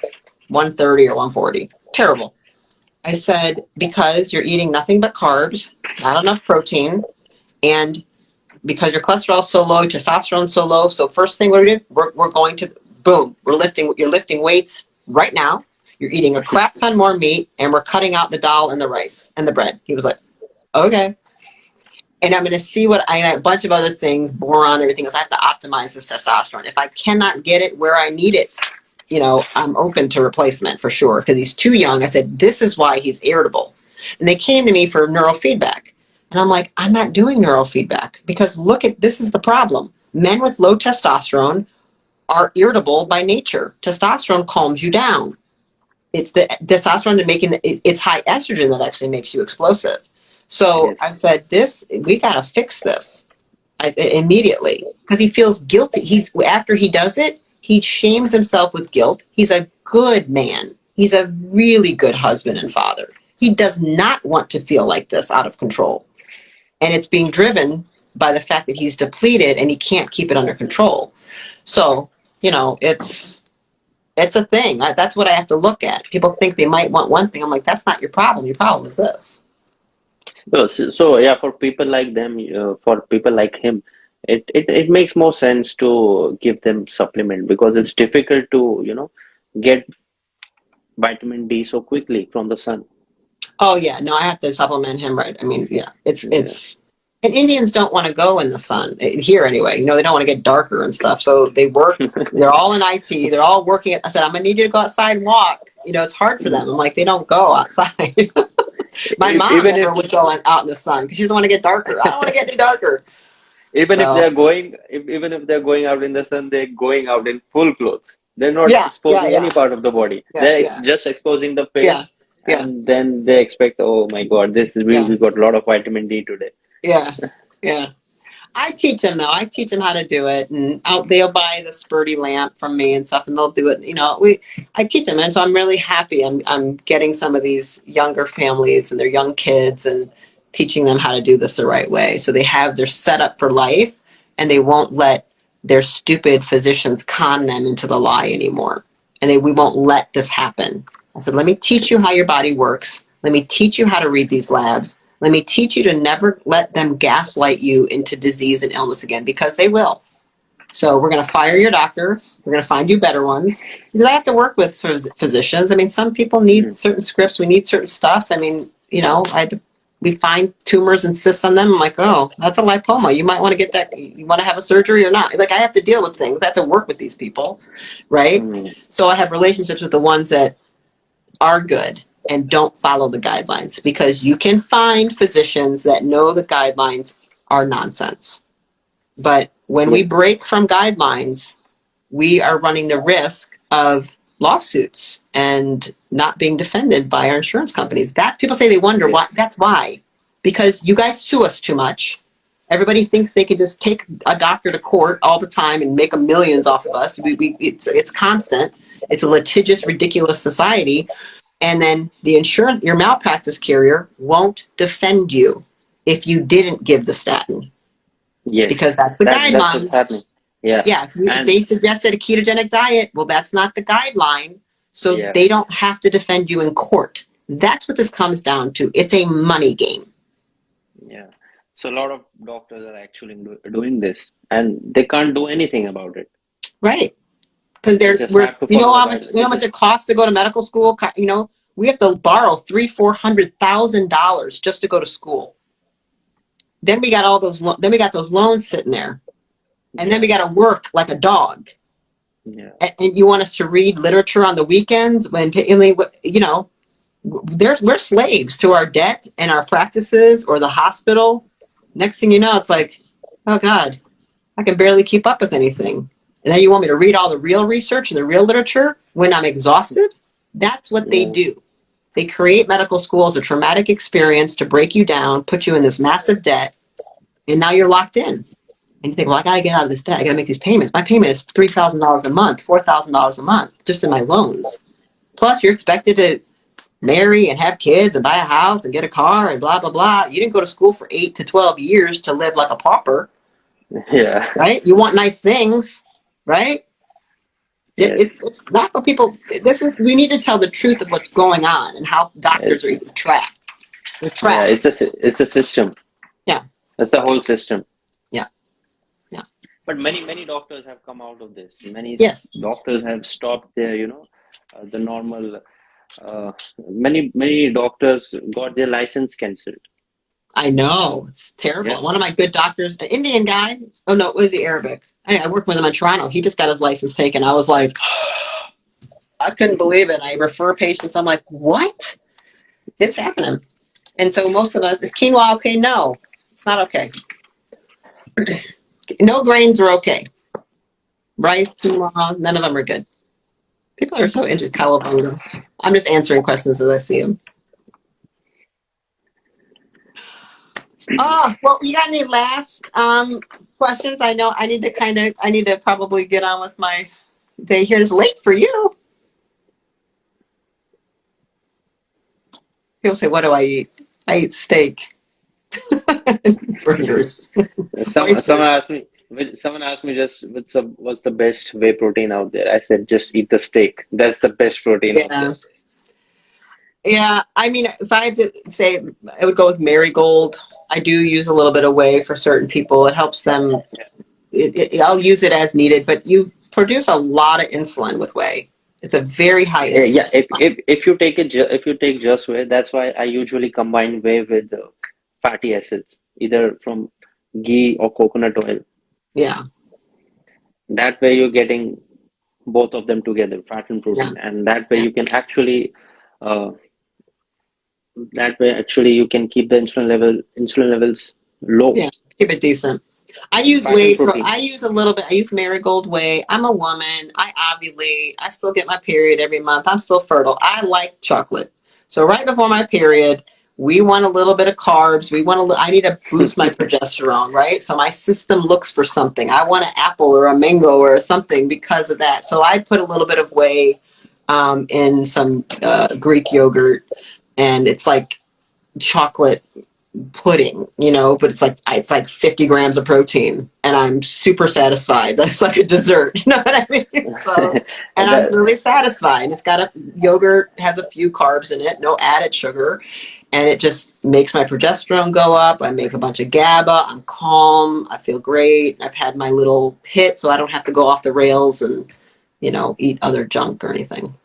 130 or 140. Terrible. I said, because you're eating nothing but carbs, not enough protein, and because your cholesterol's so low, testosterone's so low. So first thing we're doing, we're going to, boom, you're lifting weights right now. You're eating a crap ton more meat, and we're cutting out the dal and the rice and the bread. He was like, okay. And I'm going to see a bunch of other things, boron, everything else. I have to optimize this testosterone. If I cannot get it where I need it, I'm open to replacement for sure. Because he's too young. I said, this is why he's irritable. And they came to me for neurofeedback. And I'm like, I'm not doing neurofeedback because this is the problem. Men with low testosterone are irritable by nature. Testosterone calms you down. It's the testosterone it's high estrogen that actually makes you explosive. So I Yes. said, we got to fix this immediately because he feels guilty. After he does it, he shames himself with guilt. He's a good man. He's a really good husband and father. He does not want to feel like this out of control. And it's being driven by the fact that he's depleted and he can't keep it under control. So, it's a thing. That's what I have to look at. People think they might want one thing. I'm like, that's not your problem. Your problem is this. So yeah, for people like them, for people like him, it makes more sense to give them supplement because it's difficult to, get vitamin D so quickly from the sun. Oh yeah, no, I have to supplement him, right? I mean, yeah, Yeah. and Indians don't want to go in the sun here anyway. They don't want to get darker and stuff. So they work. They're all in IT. They're all working. I said, I'm gonna need you to go outside and walk. It's hard for them. I'm like, they don't go outside. My mom Even never if would go out in the sun because she doesn't want to get darker. I don't want to get any darker. even if So they're going even if they're going out in the sun, they're going out in full clothes. They're not yeah, yeah, exposing any yeah, part of the body. yeah, They're yeah, just exposing the yeah, face, yeah, and then they expect, oh my God, this is yeah, we got a lot of vitamin D today. yeah, yeah. I teach them though. I teach them how to do it, and they'll buy the Spurdy lamp from me and stuff, and they'll do it. I teach them, and so I'm really happy. I'm getting some of these younger families and their young kids, and teaching them how to do this the right way, so they're set up for life, and they won't let their stupid physicians con them into the lie anymore, and we won't let this happen. I said, let me teach you how your body works. Let me teach you how to read these labs. Let me teach you to never let them gaslight you into disease and illness again, because they will. So we're going to fire your doctors. We're going to find you better ones. Because I have to work with physicians. I mean, some people need Mhm. certain scripts. We need certain stuff. I mean, we find tumors and cysts on them. I'm like, oh, that's a lipoma. You might want to get that. You want to have a surgery or not? Like, I have to deal with things. I have to work with these people, right? Mm. So I have relationships with the ones that are good and don't follow the guidelines, because you can find physicians that know the guidelines are nonsense. But when we Yes. break from guidelines, we are running the risk of lawsuits and not being defended by our insurance companies. That people say they wonder why. Yes. That's why. Because you guys sue us too much. Everybody thinks they can just take a doctor to court all the time and make millions off of us. It's constant. It's a litigious, ridiculous society. And then your malpractice carrier won't defend you if you didn't give the statin, because Yes. that's the That's what's guideline. happening. Yeah. Yeah, if And they suggested a ketogenic diet, well, that's not the guideline. So yeah. they don't have to defend you in court. That's what this comes down to. It's a money game, Yeah. So a lot of doctors are actually doing this, and they can't do anything about it. right? Because They just have to follow the you guidelines. know how much it costs to go to medical school. We have to borrow $300,000-400,000 just to go to school. Then we got then we got those loans sitting there, and then Yeah. we got to work like a dog. Yeah. And you want us to read literature on the weekends when we're slaves to our debt and our practices or the hospital. Next thing you know, it's like, oh God, I can barely keep up with anything. And then you want me to read all the real research and the real literature when I'm exhausted? That's what they Yeah. do. They create medical school as a traumatic experience to break you down, put you in this massive debt, And now you're locked in. And you think, well, I got to get out of this debt. I got to make these payments. My payment is $3,000 a month, $4,000 a month, just in my loans. Plus, you're expected to marry and have kids and buy a house and get a car and blah, blah, blah. You didn't go to school for 8 to 12 years to live like a pauper, Yeah. right? You want nice things, right? Yes. It's not what people, we need to tell the truth of what's going on and how doctors are It's even trapped. They're yeah. trapped. It's a system. Yeah. That's the whole system. Yeah. Yeah. But many doctors have come out of this. Many Yes. doctors have stopped their, the normal. Many doctors got their license cancelled. I know. It's terrible. Yeah. One of my good doctors, an Indian guy. Oh, no, it was the Arabic. I worked with him in Toronto. He just got his license taken. I was like, I couldn't believe it. I refer patients. I'm like, what? It's happening. And so most of us, is quinoa okay? No, it's not okay. No grains are okay. Rice, quinoa, none of them are good. People are so into cowabunga. I'm just answering questions as I see them. Oh, well, you got any last questions? I know I need to probably get on with my day here. It's late for you. People say, what do I eat? I eat steak. Burgers. Someone asked me just what's the best whey protein out there. I said just eat the steak. That's the best protein out Yeah. there. Yeah, I mean, if I had to say, I would go with Marigold. I do use a little bit of whey for certain people. It helps them. I'll use it as needed, but you produce a lot of insulin with whey. It's a very high insulin. Yeah, if you take if you take just whey, that's why I usually combine whey with fatty acids, either from ghee or coconut oil. Yeah, That way you're getting both of them together, fat and yeah, protein, and that way yeah, you can actually uh, you can keep the insulin levels low. yeah. Keep it decent. I use Fat and whey. protein. I use a little bit. I use Marigold whey. I'm a woman. I ovulate. I still get my period every month. I'm still fertile. I like chocolate. So right before my period, we want a little bit of carbs. I need to boost my progesterone, right? So my system looks for something. I want an apple or a mango or something because of that. So I put a little bit of whey in some Greek yogurt, and it's like chocolate pudding, but it's like 50 grams of protein, and I'm super satisfied. That's like a dessert, you know what I mean? So, and I'm That really satisfied. It's got yogurt has a few carbs in it, no added sugar, and it just makes my progesterone go up. I make a bunch of GABA. I'm calm. I feel great. I've had my little hit, so I don't have to go off the rails and eat other junk or anything.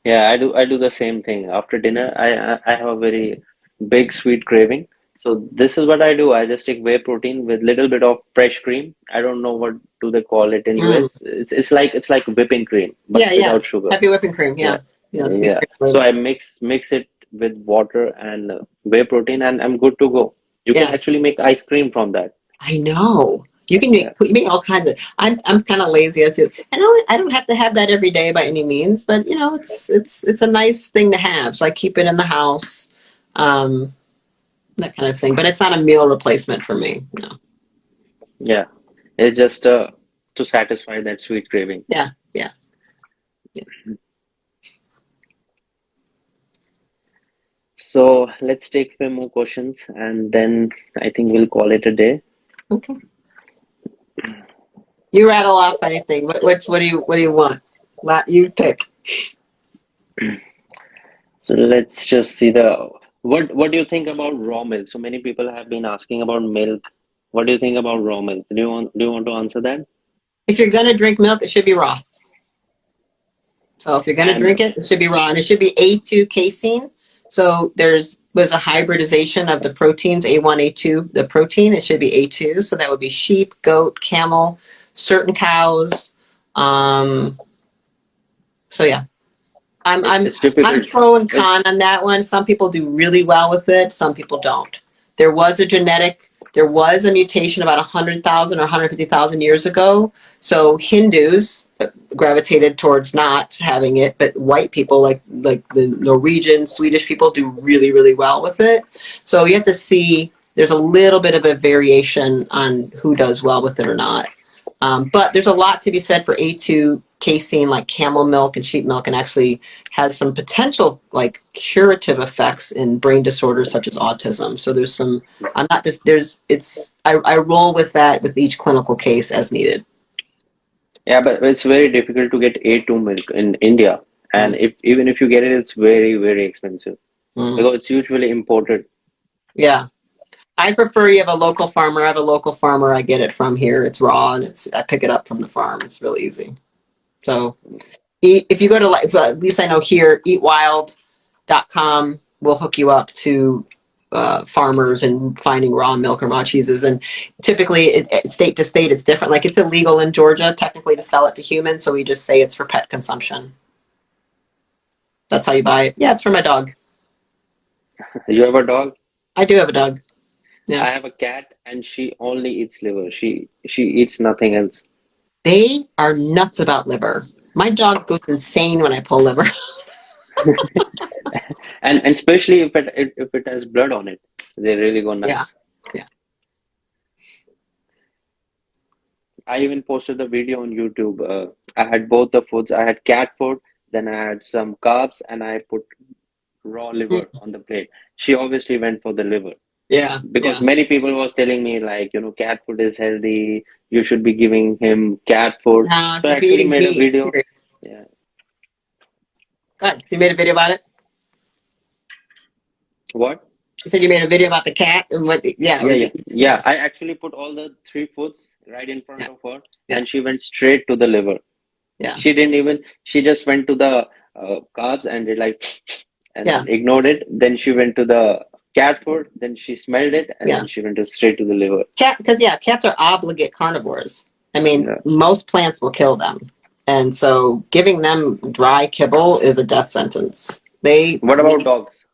Yeah, I do the same thing. After dinner, I have a very big sweet craving. So this is what I do. I just take whey protein with little bit of fresh cream. I don't know what do they call it in Mm. US. It's like whipping cream, but Yeah, yeah. without sugar. Happy whipping cream. Yeah, Yeah, yeah. Sweet yeah. cream. So I mix it with water and whey protein, and I'm good to go. You can Yeah. actually make ice cream from that. I know. You can Yeah, make all kinds of. I'm kind of lazy as too. I don't have to have that every day by any means, but it's a nice thing to have. So I keep it in the house, um, that kind of thing. But it's not a meal replacement for me. No. yeah. It's just to satisfy that sweet craving. Yeah, yeah, yeah. So let's take few more questions, and then I think we'll call it a day. Okay. You rattle off anything. What do you want? You pick. So let's just see the what do you think about raw milk? So many people have been asking about milk. What do you think about raw milk? Do you want to answer that? If you're gonna drink milk, it should be raw. So if you're going to And drink it, it should be raw, and it should be A2 casein. So was a hybridization of the proteins, A1, A2, the protein. It should be A2. So that would be sheep, goat, camel, certain cows. Um, so yeah, I'm I'm it's I'm difficult. pro and It's con on that one. Some people do really well with it. Some people don't. There was a mutation about 100,000 or 150,000 years ago. So Hindus gravitated towards not having it, but white people like the Norwegian, Swedish people do really, really well with it. So you have to see there's a little bit of a variation on who does well with it or not. But there's a lot to be said for A2 casein, like camel milk and sheep milk, and actually has some potential like curative effects in brain disorders such as autism. So there's some, I'm not, there's, it's, I roll with that with each clinical case as needed. Yeah, but it's very difficult to get A2 milk in India. And Mm, if even if you get it, it's very, very expensive mm. because it's usually imported. Yeah. I prefer you have a local farmer. I have a local farmer. I get it from here. It's raw and I pick it up from the farm. It's really easy. So if you go to, like, at least I know here, eatwild.com will hook you up to farmers and finding raw milk and raw cheeses. And typically, state to state, it's different. Like it's illegal in Georgia, technically, to sell it to humans. So we just say it's for pet consumption. That's how you buy it. Yeah, it's for my dog. You have a dog? I do have a dog. Yeah. I have a cat, and she only eats liver. She eats nothing else. They are nuts about liver. My dog goes insane when I pull liver. And especially if it has blood on it, they really go Yeah. nuts. Yeah. I even posted the video on YouTube. I had both the foods. I had cat food, then I had some carbs, and I put raw liver Mm. on the plate. She obviously went for the liver Yeah. because Yeah. many people was telling me like, cat food is healthy. You should be giving him cat food. No, So I she's be actually eating made a meat. video. Period. Yeah. Good. You made a video about it? What? She said you made a video about the cat and what, yeah, it Yeah, was, yeah, yeah. I actually put all the three foods right in front yeah, of her, yeah, and she went straight to the liver. yeah, She didn't even, she just went to the carbs and did like, and yeah, then ignored it. Then she went to the cat food, then she smelled it, and yeah. then she went to straight to the liver. Because yeah, cats are obligate carnivores. I mean, Yeah. most plants will kill them, and so giving them dry kibble is a death sentence. What about dogs?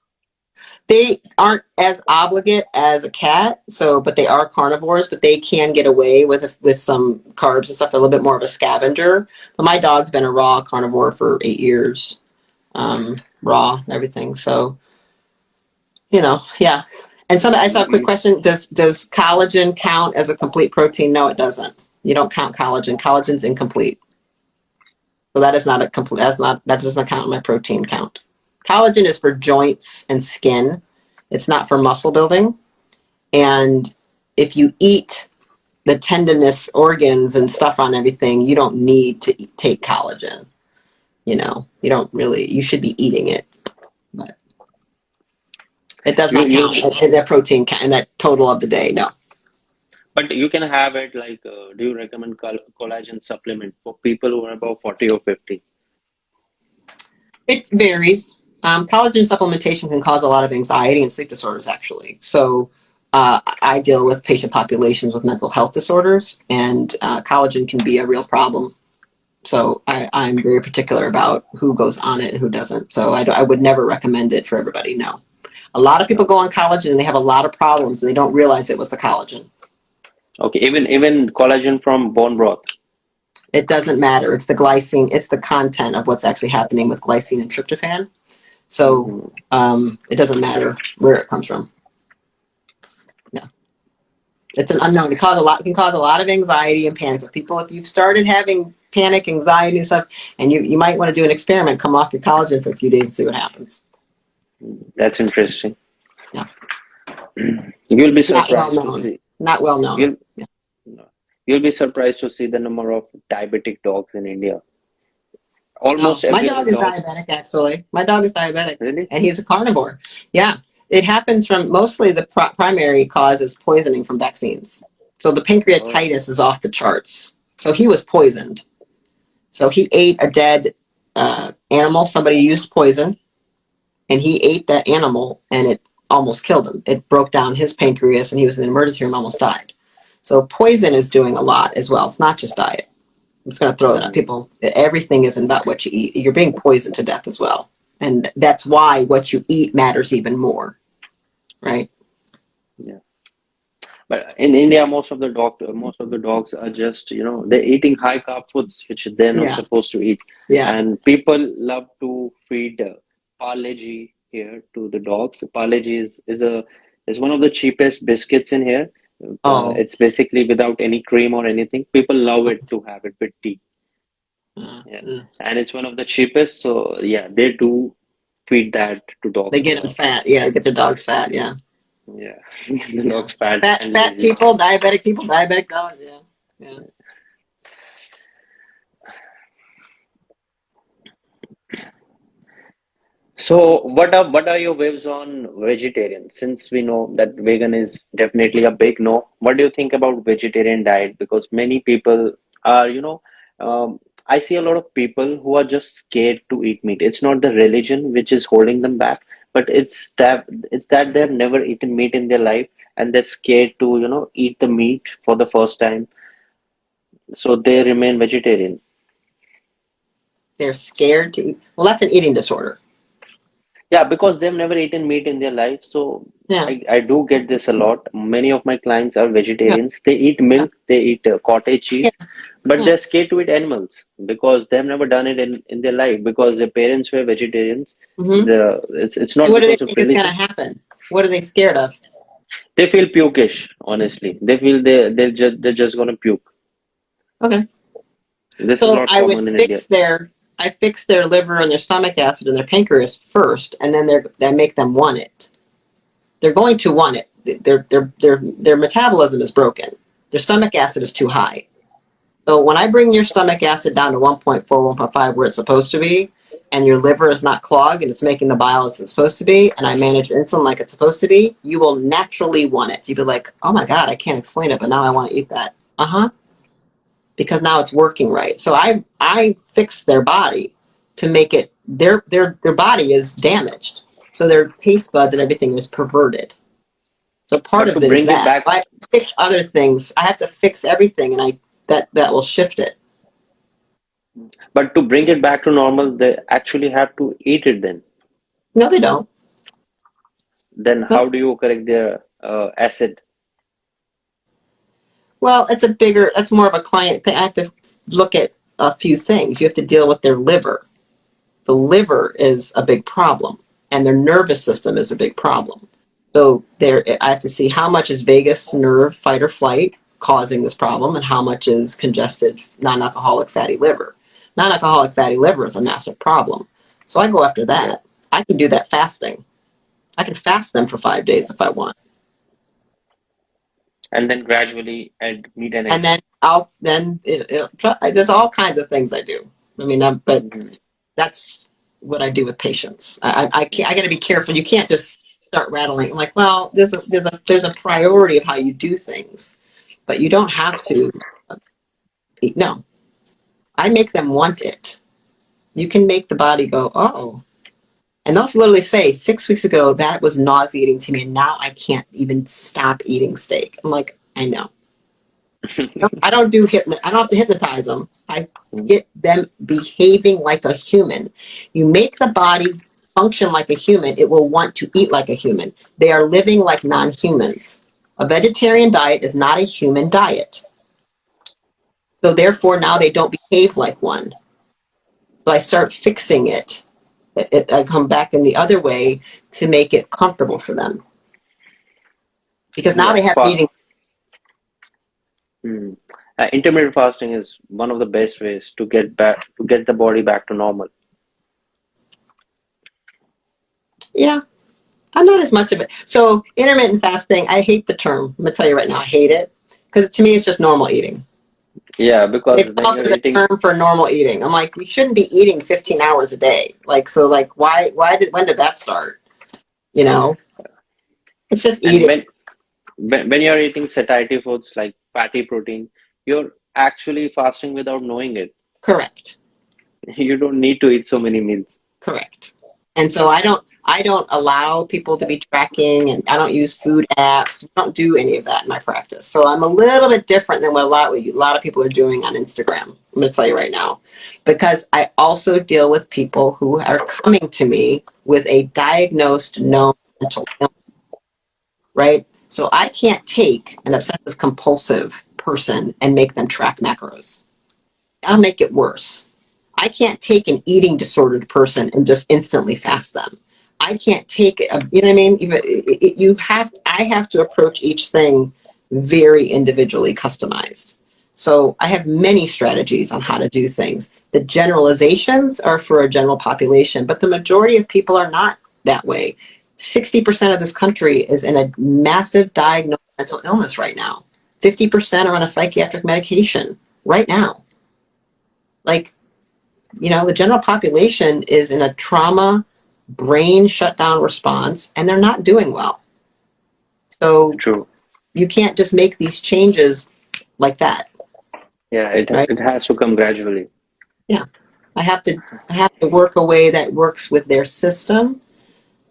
They aren't as obligate as a cat, so but they are carnivores, but they can get away with some carbs and stuff. They're a little bit more of a scavenger. But my dog's been a raw carnivore for 8 years, raw everything. So yeah. And I saw a quick You, question: Does collagen count as a complete protein? No, it doesn't. You don't count collagen. Collagen's incomplete, so that is not a complete. That does not count in my protein count. Collagen is for joints and skin. It's not for muscle building. And if you eat the tendinous organs and stuff on everything, you don't need to take collagen. You don't really. You should be eating it, but it does not you'll count in that protein in that total of the day. No. but you can have it like, do you recommend collagen supplement for people who are about 40 or 50? It varies. Collagen supplementation can cause a lot of anxiety and sleep disorders, actually. So I deal with patient populations with mental health disorders, and collagen can be a real problem. So I'm very particular about who goes on it and who doesn't. So I would never recommend it for everybody. No. A lot of people go on collagen and they have a lot of problems and they don't realize it was the collagen. Okay, even collagen from bone broth. It doesn't matter. It's the glycine. It's the content of what's actually happening with glycine and tryptophan. So Hmm. it doesn't matter where it comes from. No, it's an unknown. It can cause a lot of anxiety and panic. So if you've started having panic, anxiety, and stuff, and you might want to do an experiment, come off your collagen for a few days and see what happens. That's interesting. Yeah, You'll be not well surprised to known. see. Not well known. You'll you'll be surprised to see the number of diabetic dogs in India. Oh, Almost my every other dog is dog. diabetic, actually. My dog is diabetic, Really? and he's a carnivore. Yeah, it happens from mostly the primary cause is poisoning from vaccines. So the Oh, pancreatitis is off the charts. So he was poisoned. So he ate a dead animal. Somebody used poison, and he ate that animal, and it almost killed him. It broke down his pancreas, and he was in the emergency room, almost died. So poison is doing a lot as well. It's not just diet. I'm just going to throw that at people. Everything isn't about what you eat. You're being poisoned to death as well. And that's why what you eat matters even more, right? yeah. But in India, most of the dogs are just, they're eating high carb foods, which they're not Yeah, supposed to eat. yeah, And people love to feed Parle-G here to the dogs. Parle-G is a It's one of the cheapest biscuits in here. Oh, It's basically without any cream or anything. People love it to have it with tea. Yeah, mm. and it's one of the cheapest. So yeah, they do feed that to They dogs as get them well. fat. Yeah, get their dogs fat. Yeah, Yeah, the yeah. dog's fat and Fat lazy. people, diabetic dogs. Yeah, yeah. So, what are your views on vegetarian? Since we know that vegan is definitely a big no, what do you think about vegetarian diet? Because many people are, I see a lot of people who are just scared to eat meat. It's not the religion which is holding them back, but it's that they've never eaten meat in their life and they're scared to, eat the meat for the first time, so they remain vegetarian. They're scared to. Well, that's an eating disorder. Yeah, because they've never eaten meat in their life. So Yeah, I do get this a lot. Many of my clients are yeah, vegetarians. They eat yeah, milk, they eat cottage yeah. cheese, but Yeah. they're scared to eat animals because they've never done it in their life because their parents were vegetarians. Mm-hmm. It's And not what do they because of think is going to religion. happen? What are they scared of? They feel pukish, honestly. They feel they're just gonna puke. Okay. This is So not common in India. I fix their liver and their stomach acid and their pancreas first, and then I make them want it. They're going to want it. Their metabolism is broken. Their stomach acid is too high. So when I bring your stomach acid down to 1.4, 1.5, where it's supposed to be, and your liver is not clogged and it's making the bile as it's supposed to be, and I manage insulin like it's supposed to be, you will naturally want it. You'll be like, oh my God, I can't explain it, but now I want to eat that. Uh-huh. Because now it's working right. So I fix their body to make it their body is damaged. So their taste buds and everything is perverted. So part But to of it is bring it that. back, I fix other things. I have to fix everything and I that will shift it. to normal, they actually have to eat it then. No, they don't. Then No. how do you correct their acid? Well, that's more of a client thing. I have to look at a few things. You have to deal with their liver. The liver is a big problem, and their nervous system is a big problem. So I have to see how much is vagus nerve fight or flight causing this problem, and how much is congested non-alcoholic fatty liver. Non-alcoholic fatty liver is a massive problem. So I go after Yeah. that. I can do that fasting. I can fast them for 5 days if I want. And then gradually add meat and And eggs. then there's all kinds of things I do. I mean, but Mhm. that's what I do with patients. I got to be careful. You can't just start rattling. I'm like, well, there's a priority of how you do things, but you don't have to. No, I make them want it. You can make the body go, oh, and they'll literally say, 6 weeks ago that was nauseating to me, and now I can't even stop eating steak. I'm like, I know. I don't do I don't have to hypnotize them. I get them behaving like a human. You make the body function like a human, it will want to eat like a human. They are living like non-humans. A vegetarian diet is not a human diet. So therefore now they don't behave like one. So I start fixing it. I come back in the other way to make it comfortable for them. Because now Yeah, they have eating. mm. Intermittent fasting is one of the best ways to get the body back to normal. Yeah, I'm not as much of it. So intermittent fasting, I hate the term. I'm gonna tell you right now, I hate it because to me it's just normal eating. Yeah, because They've when come up you're with a eating, term for normal eating. I'm like, we shouldn't be eating 15 hours a day. Like, so, like, when did that start? You know, it's just and eating. when you're eating satiety foods like fatty protein, you're actually fasting without knowing it. Correct. You don't need to eat so many meals. Correct. And so I don't allow people to be tracking, and I don't use food apps. I don't do any of that in my practice. So I'm a little bit different than what a lot of people are doing on Instagram. I'm going to tell you right now, because I also deal with people who are coming to me with a diagnosed known mental illness, right? So I can't take an obsessive compulsive person and make them track macros. I'll make it worse. I can't take an eating disordered person and just instantly fast them. I can't take you know what I mean? You have I have to approach each thing very individually customized. So I have many strategies on how to do things. The generalizations are for a general population, but the majority of people are not that way. 60% of this country is in a massive diagnosed mental illness right now. 50% are on a psychiatric medication right now. Like, the general population is in a trauma brain shutdown response and they're not doing well. So True. you can't just make these changes like that, Yeah, right? it has to come gradually. Yeah. I have to work a way that works with their system,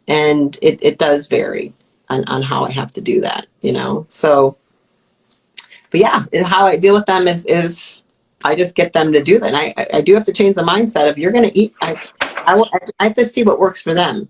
and it does vary on how I have to do that. So, but yeah, how I deal with them is I just get them to do that. And I do have to change the mindset of you're going to eat. I have to see what works for them.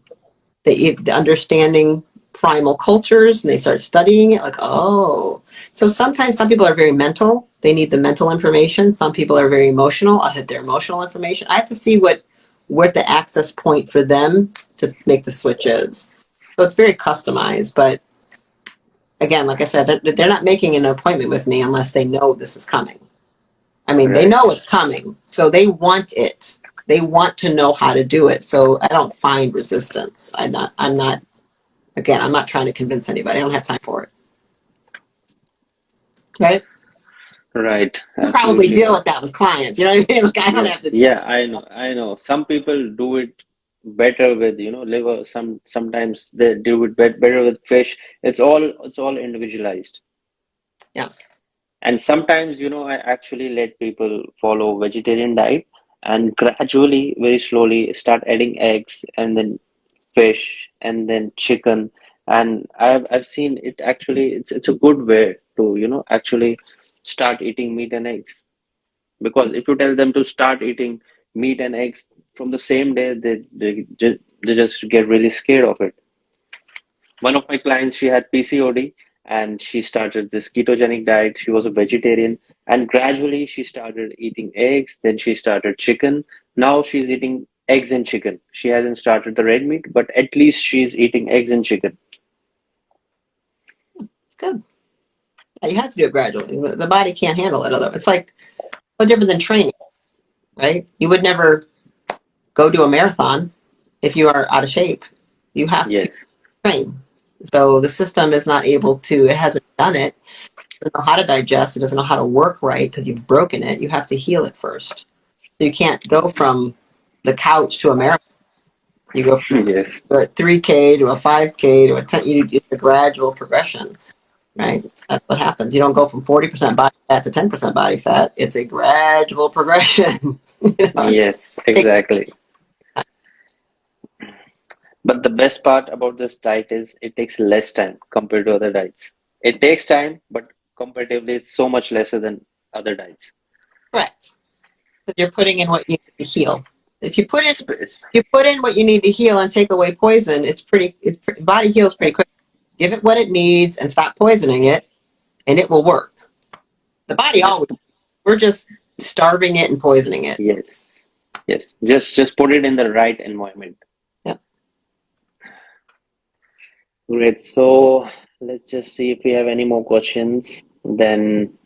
The understanding primal cultures, and they start studying it like, oh. So sometimes some people are very mental. They need the mental information. Some people are very emotional. I'll hit their emotional information. I have to see what the access point for them to make the switch is. So it's very customized, but again, like I said, they're not making an appointment with me unless they know this is coming. I mean, they Right. know it's coming, so they want it. They want to know how to do it. So I don't find resistance. Again, I'm not trying to convince anybody. I don't have time for it. Right? Right. You probably Absolutely. deal with that with clients. You know what I mean? Like, I don't Yeah. have to. Yeah, I know. I know. Some people do it better with, liver. Sometimes they do it better with fish. It's all individualized. Yeah. And sometimes, I actually let people follow vegetarian diet and gradually, very slowly start adding eggs and then fish and then chicken. And I've seen it actually, it's a good way to, actually start eating meat and eggs. Because if you tell them to start eating meat and eggs from the same day, they just get really scared of it. One of my clients, she had PCOD and she started this ketogenic diet. She was a vegetarian and gradually she started eating eggs. Then she started chicken. Now she's eating eggs and chicken. She hasn't started the red meat, but at least she's eating eggs and chicken. It's good. Yeah, you have to do it gradually. The body can't handle it. Otherwise, it's like no different than training, right? You would never go do a marathon if you are out of shape. You have to Yes. train. So the system is not able to. It hasn't done it. It doesn't know how to digest. It doesn't know how to work right because you've broken it. You have to heal it first. So you can't go from the couch to a marathon. You go Yes. from a 3K to a 5K to a 10. It's a gradual progression, right? That's what happens. You don't go from 40% body fat to 10% body fat. It's a gradual progression. Yes, exactly. But the best part about this diet is it takes less time compared to other diets. It takes time, but comparatively, it's so much lesser than other diets. Correct. Because you're putting in what you need to heal. If you put in It's, you put in what you need to heal and take away poison, body heals pretty quick. Give it what it needs and stop poisoning it, and it will work. The body just always. We're just starving it and poisoning it. yes, yes. Just put it in the right environment. Yep. Great. So let's just see if we have any more questions. Then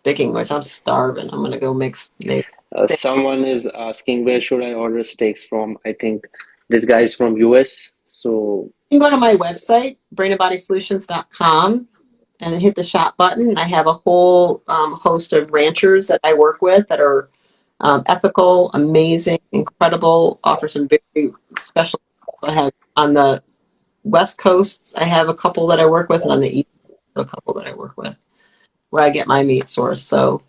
Speaking of which, I'm starving. I'm gonna go make some. Maybe. someone is asking where should I order steaks from? I think this guy is from US. So You can go to my website, brainandbodysolutions.com, and hit the shop button. I have a whole host of ranchers that I work with that are ethical, amazing, incredible, offer some very special. I have on the West Coast, I have a couple that I work with, and on the East, a couple that I work with where I get my meat source. So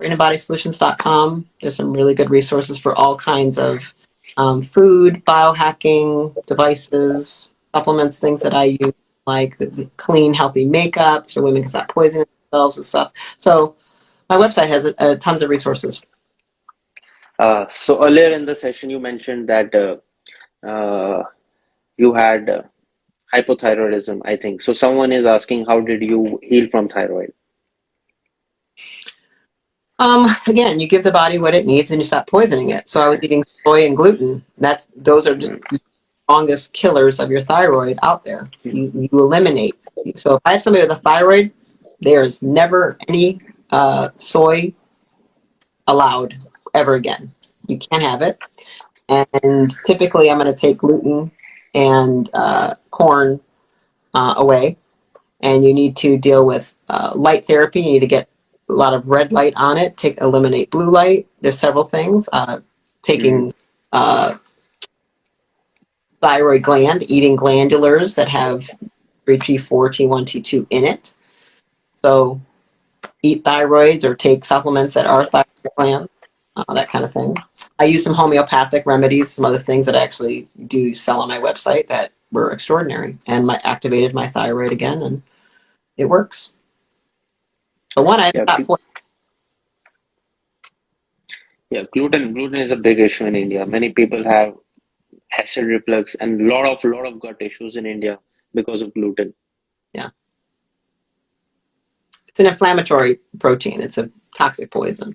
brainandbodysolutions.com. There's some really good resources for all kinds of food, biohacking devices, supplements, things that I use, like the clean, healthy makeup so women can stop poisoning themselves and stuff. So my website has tons of resources. so earlier in the session you mentioned that you had hypothyroidism, I think. So someone is asking how did you heal from thyroid? Again, you give the body what it needs and you stop poisoning it. So I was eating soy and gluten. Those are just Mm, the strongest killers of your thyroid out there. mm, You eliminate. So if I have somebody with a thyroid, there's never any soy allowed ever again. You can't have it. And typically, I'm going to take gluten and corn away. And you need to deal with light therapy. You need to get a lot of red light on it. Eliminate blue light. There's several things. mm. Taking uh, thyroid gland, eating glandulars that have T4, T1, T2 in it. So eat thyroids or take supplements that are thyroid gland, that kind of thing. I use some homeopathic remedies, some other things that I actually do sell on my website that were extraordinary and activated my thyroid again, and it works. But one, I haven't Yeah, stopped. yeah. Gluten is a big issue in India. Many people have acid reflux and lot of gut issues in India because of gluten. Yeah, it's an inflammatory protein. It's a toxic poison.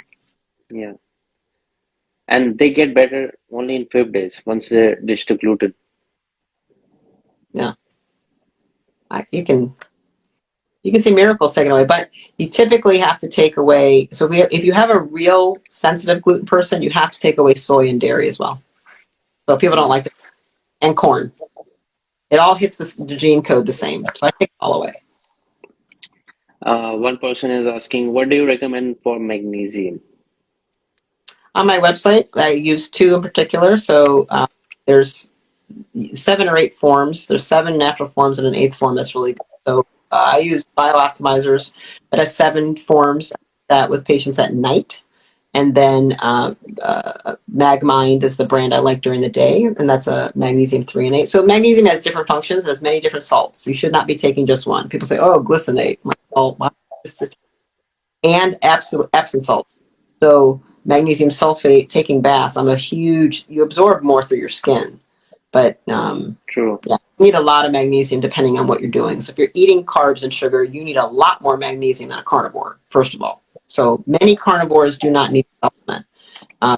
Yeah, and they get better only in 5 days once they ditch the gluten. Yeah, you can see miracles taken away, but you typically have to take away. So if you have a real sensitive gluten person, you have to take away soy and dairy as well. So people don't Mm. like to, and corn. It all hits the gene code the same. So I take it all away. One person is asking, what do you recommend for magnesium? On my website, I use two in particular. So there's 7 or 8 forms. There's 7 natural forms and an eighth form that's really good. So I use biooptimizers that has 7 forms that with patients at night. And then MagMind is the brand I like during the day, and that's a magnesium 3 and 8. So magnesium has different functions, it has many different salts. You should not be taking just one. People say, "Oh, glycinate." Oh, and Epsom salt. So magnesium sulfate, taking baths. You absorb more through your skin, but True. yeah, you need a lot of magnesium depending on what you're doing. So if you're eating carbs and sugar, you need a lot more magnesium than a carnivore, first of all. So many carnivores do not need a supplement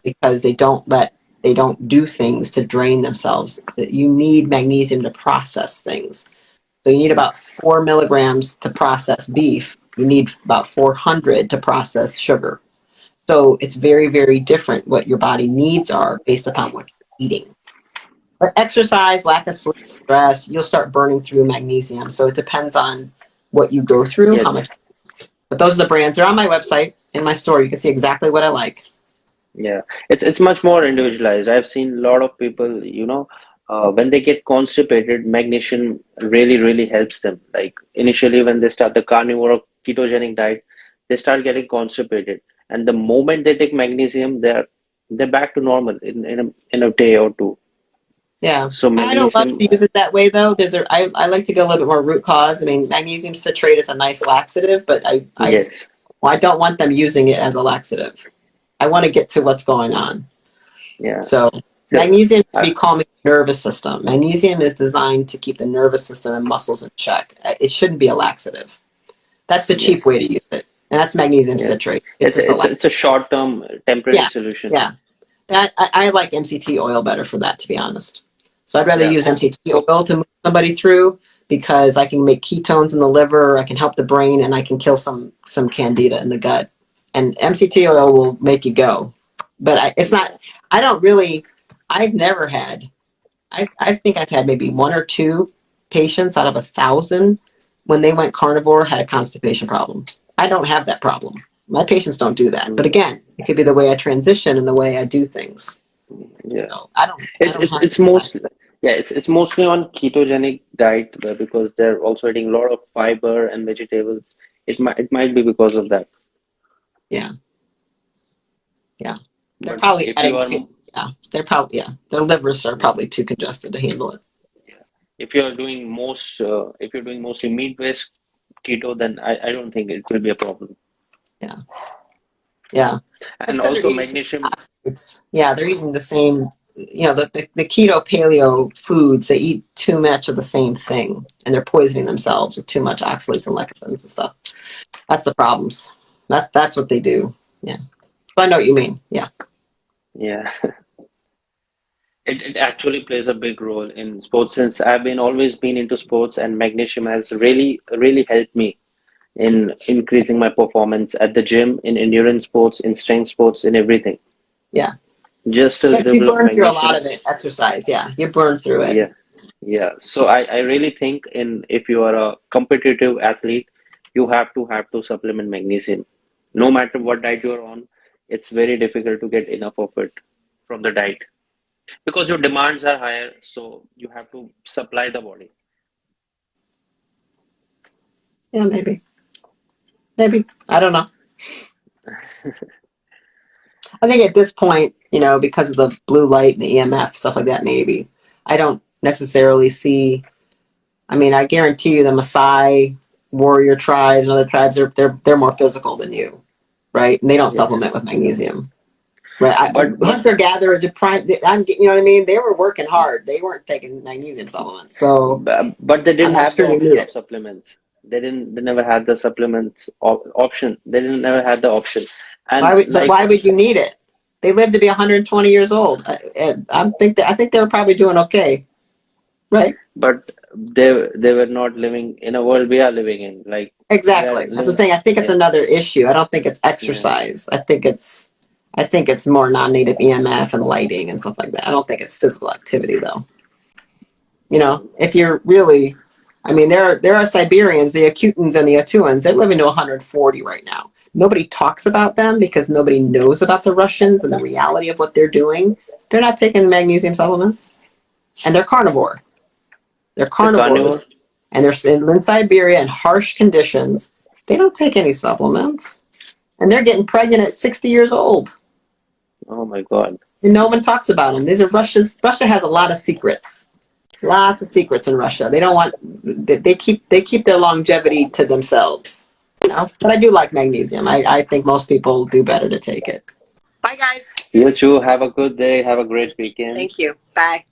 because they don't do things to drain themselves. You need magnesium to process things. So you need Mm. about 4 milligrams to process beef. You need about 400 to process sugar. So it's very, very different what your body needs are based upon what you're eating. But exercise, lack of sleep, stress, you'll start burning through magnesium. So it depends on what you go through, how much. Yes. But those are the brands. They're on my website in my store. You can see exactly what I like. Yeah, it's much more individualized. I've seen a lot of people, when they get constipated, magnesium really helps them. Like initially when they start the carnivore or ketogenic diet, they start getting constipated, and the moment they take magnesium, they're back to normal in a day or two. Yeah. So I don't love magnesium, to use it that way though. I like to go a little bit more root cause. I mean, magnesium citrate is a nice laxative, but yes, well, I don't want them using it as a laxative. I want to get to what's going on. yeah. So So, magnesium should uh, be calming the nervous system. Magnesium is designed to keep the nervous system and muscles in check. It shouldn't be a laxative. That's the cheap yes, way to use it. And that's magnesium yeah. citrate. It's It's just a it's lax. it's a short-term, temporary Yeah. solution. Yeah. I like MCT oil better for that, to be honest. So I'd rather Yeah. use MCT oil to move somebody through because I can make ketones in the liver, I can help the brain, and I can kill some candida in the gut. And MCT oil will make you go. But it's not. Yeah. I don't really. I've never had. I think I've had maybe 1 or 2 patients out of 1,000 when they went carnivore had a constipation problem. I don't have that problem. My patients don't do that. But Mm, again, it could be the way I transition and the way I do things. yeah. So I It's don't it's have it's mostly yeah, it's mostly on ketogenic diet because they're also eating a lot of fiber and vegetables. It might be because of that. yeah, yeah. They're But probably if you adding are too yeah. Their livers are yeah, probably too congested to handle it. yeah. If you're doing mostly meat-based keto, then I don't think it will be a problem. Yeah. Yeah. That's And because they're also eating too magnesium, many oxalates. Yeah, they're eating the same, the keto paleo foods, they eat too much of the same thing and they're poisoning themselves with too much oxalates and lectins and stuff. That's the problems. That's what they do. Yeah. So I know what you mean. Yeah. Yeah. It actually plays a big role in sports since I've been always been into sports, and magnesium has really helped me in increasing my performance at the gym, in endurance sports, in strength sports, in everything. Yeah. Just a Yeah, you little of burn through a lot magnesium. of it, exercise. Yeah. You burn through it. Yeah, yeah. So I really think in if you are a competitive athlete, you have to supplement magnesium. No matter what diet you're on, it's very difficult to get enough of it from the diet because your demands are higher, so you have to supply the body. Yeah, maybe. Maybe. I don't know. I think at this point, because of the blue light and the EMF, stuff like that, maybe. I don't necessarily see, I mean, I guarantee you the Maasai warrior tribes and other tribes, they're more physical than you, right? And they don't Yes, supplement with magnesium. Right. but Hunter gatherers, you know what I mean? They were working hard. They weren't taking magnesium supplements. So but they I'm didn't not have the sure you option need of it. supplements. They never had the supplements option. They didn't never had the option. Why And would, but like, why would you need it? They lived to be 120 years old. I think they were probably doing okay. Right. but they were not living in a world we are living in. Like we are Exactly. That's what I'm living. saying. I think it's Yeah, another issue. I don't think it's yeah. exercise. I think it's more non-native EMF and lighting and stuff like that. I don't think it's physical activity though. If you're really, I mean, there are Siberians, the Akutans and the Atuans, they're living to 140 right now. Nobody talks about them because nobody knows about the Russians and the reality of what they're doing. They're not taking magnesium supplements, and they're carnivore. They're The carnivore. carnivores, and they're in Siberia in harsh conditions. They don't take any supplements, and they're getting pregnant at 60 years old. Oh my God. And no one talks about them. These are Russia has a lot of secrets. Lots of secrets in Russia. They don't want. They keep their longevity to themselves. But I do like magnesium. I think most people do better to take it. Bye, guys. You too. Have a good day. Have a great weekend. Thank you. Bye.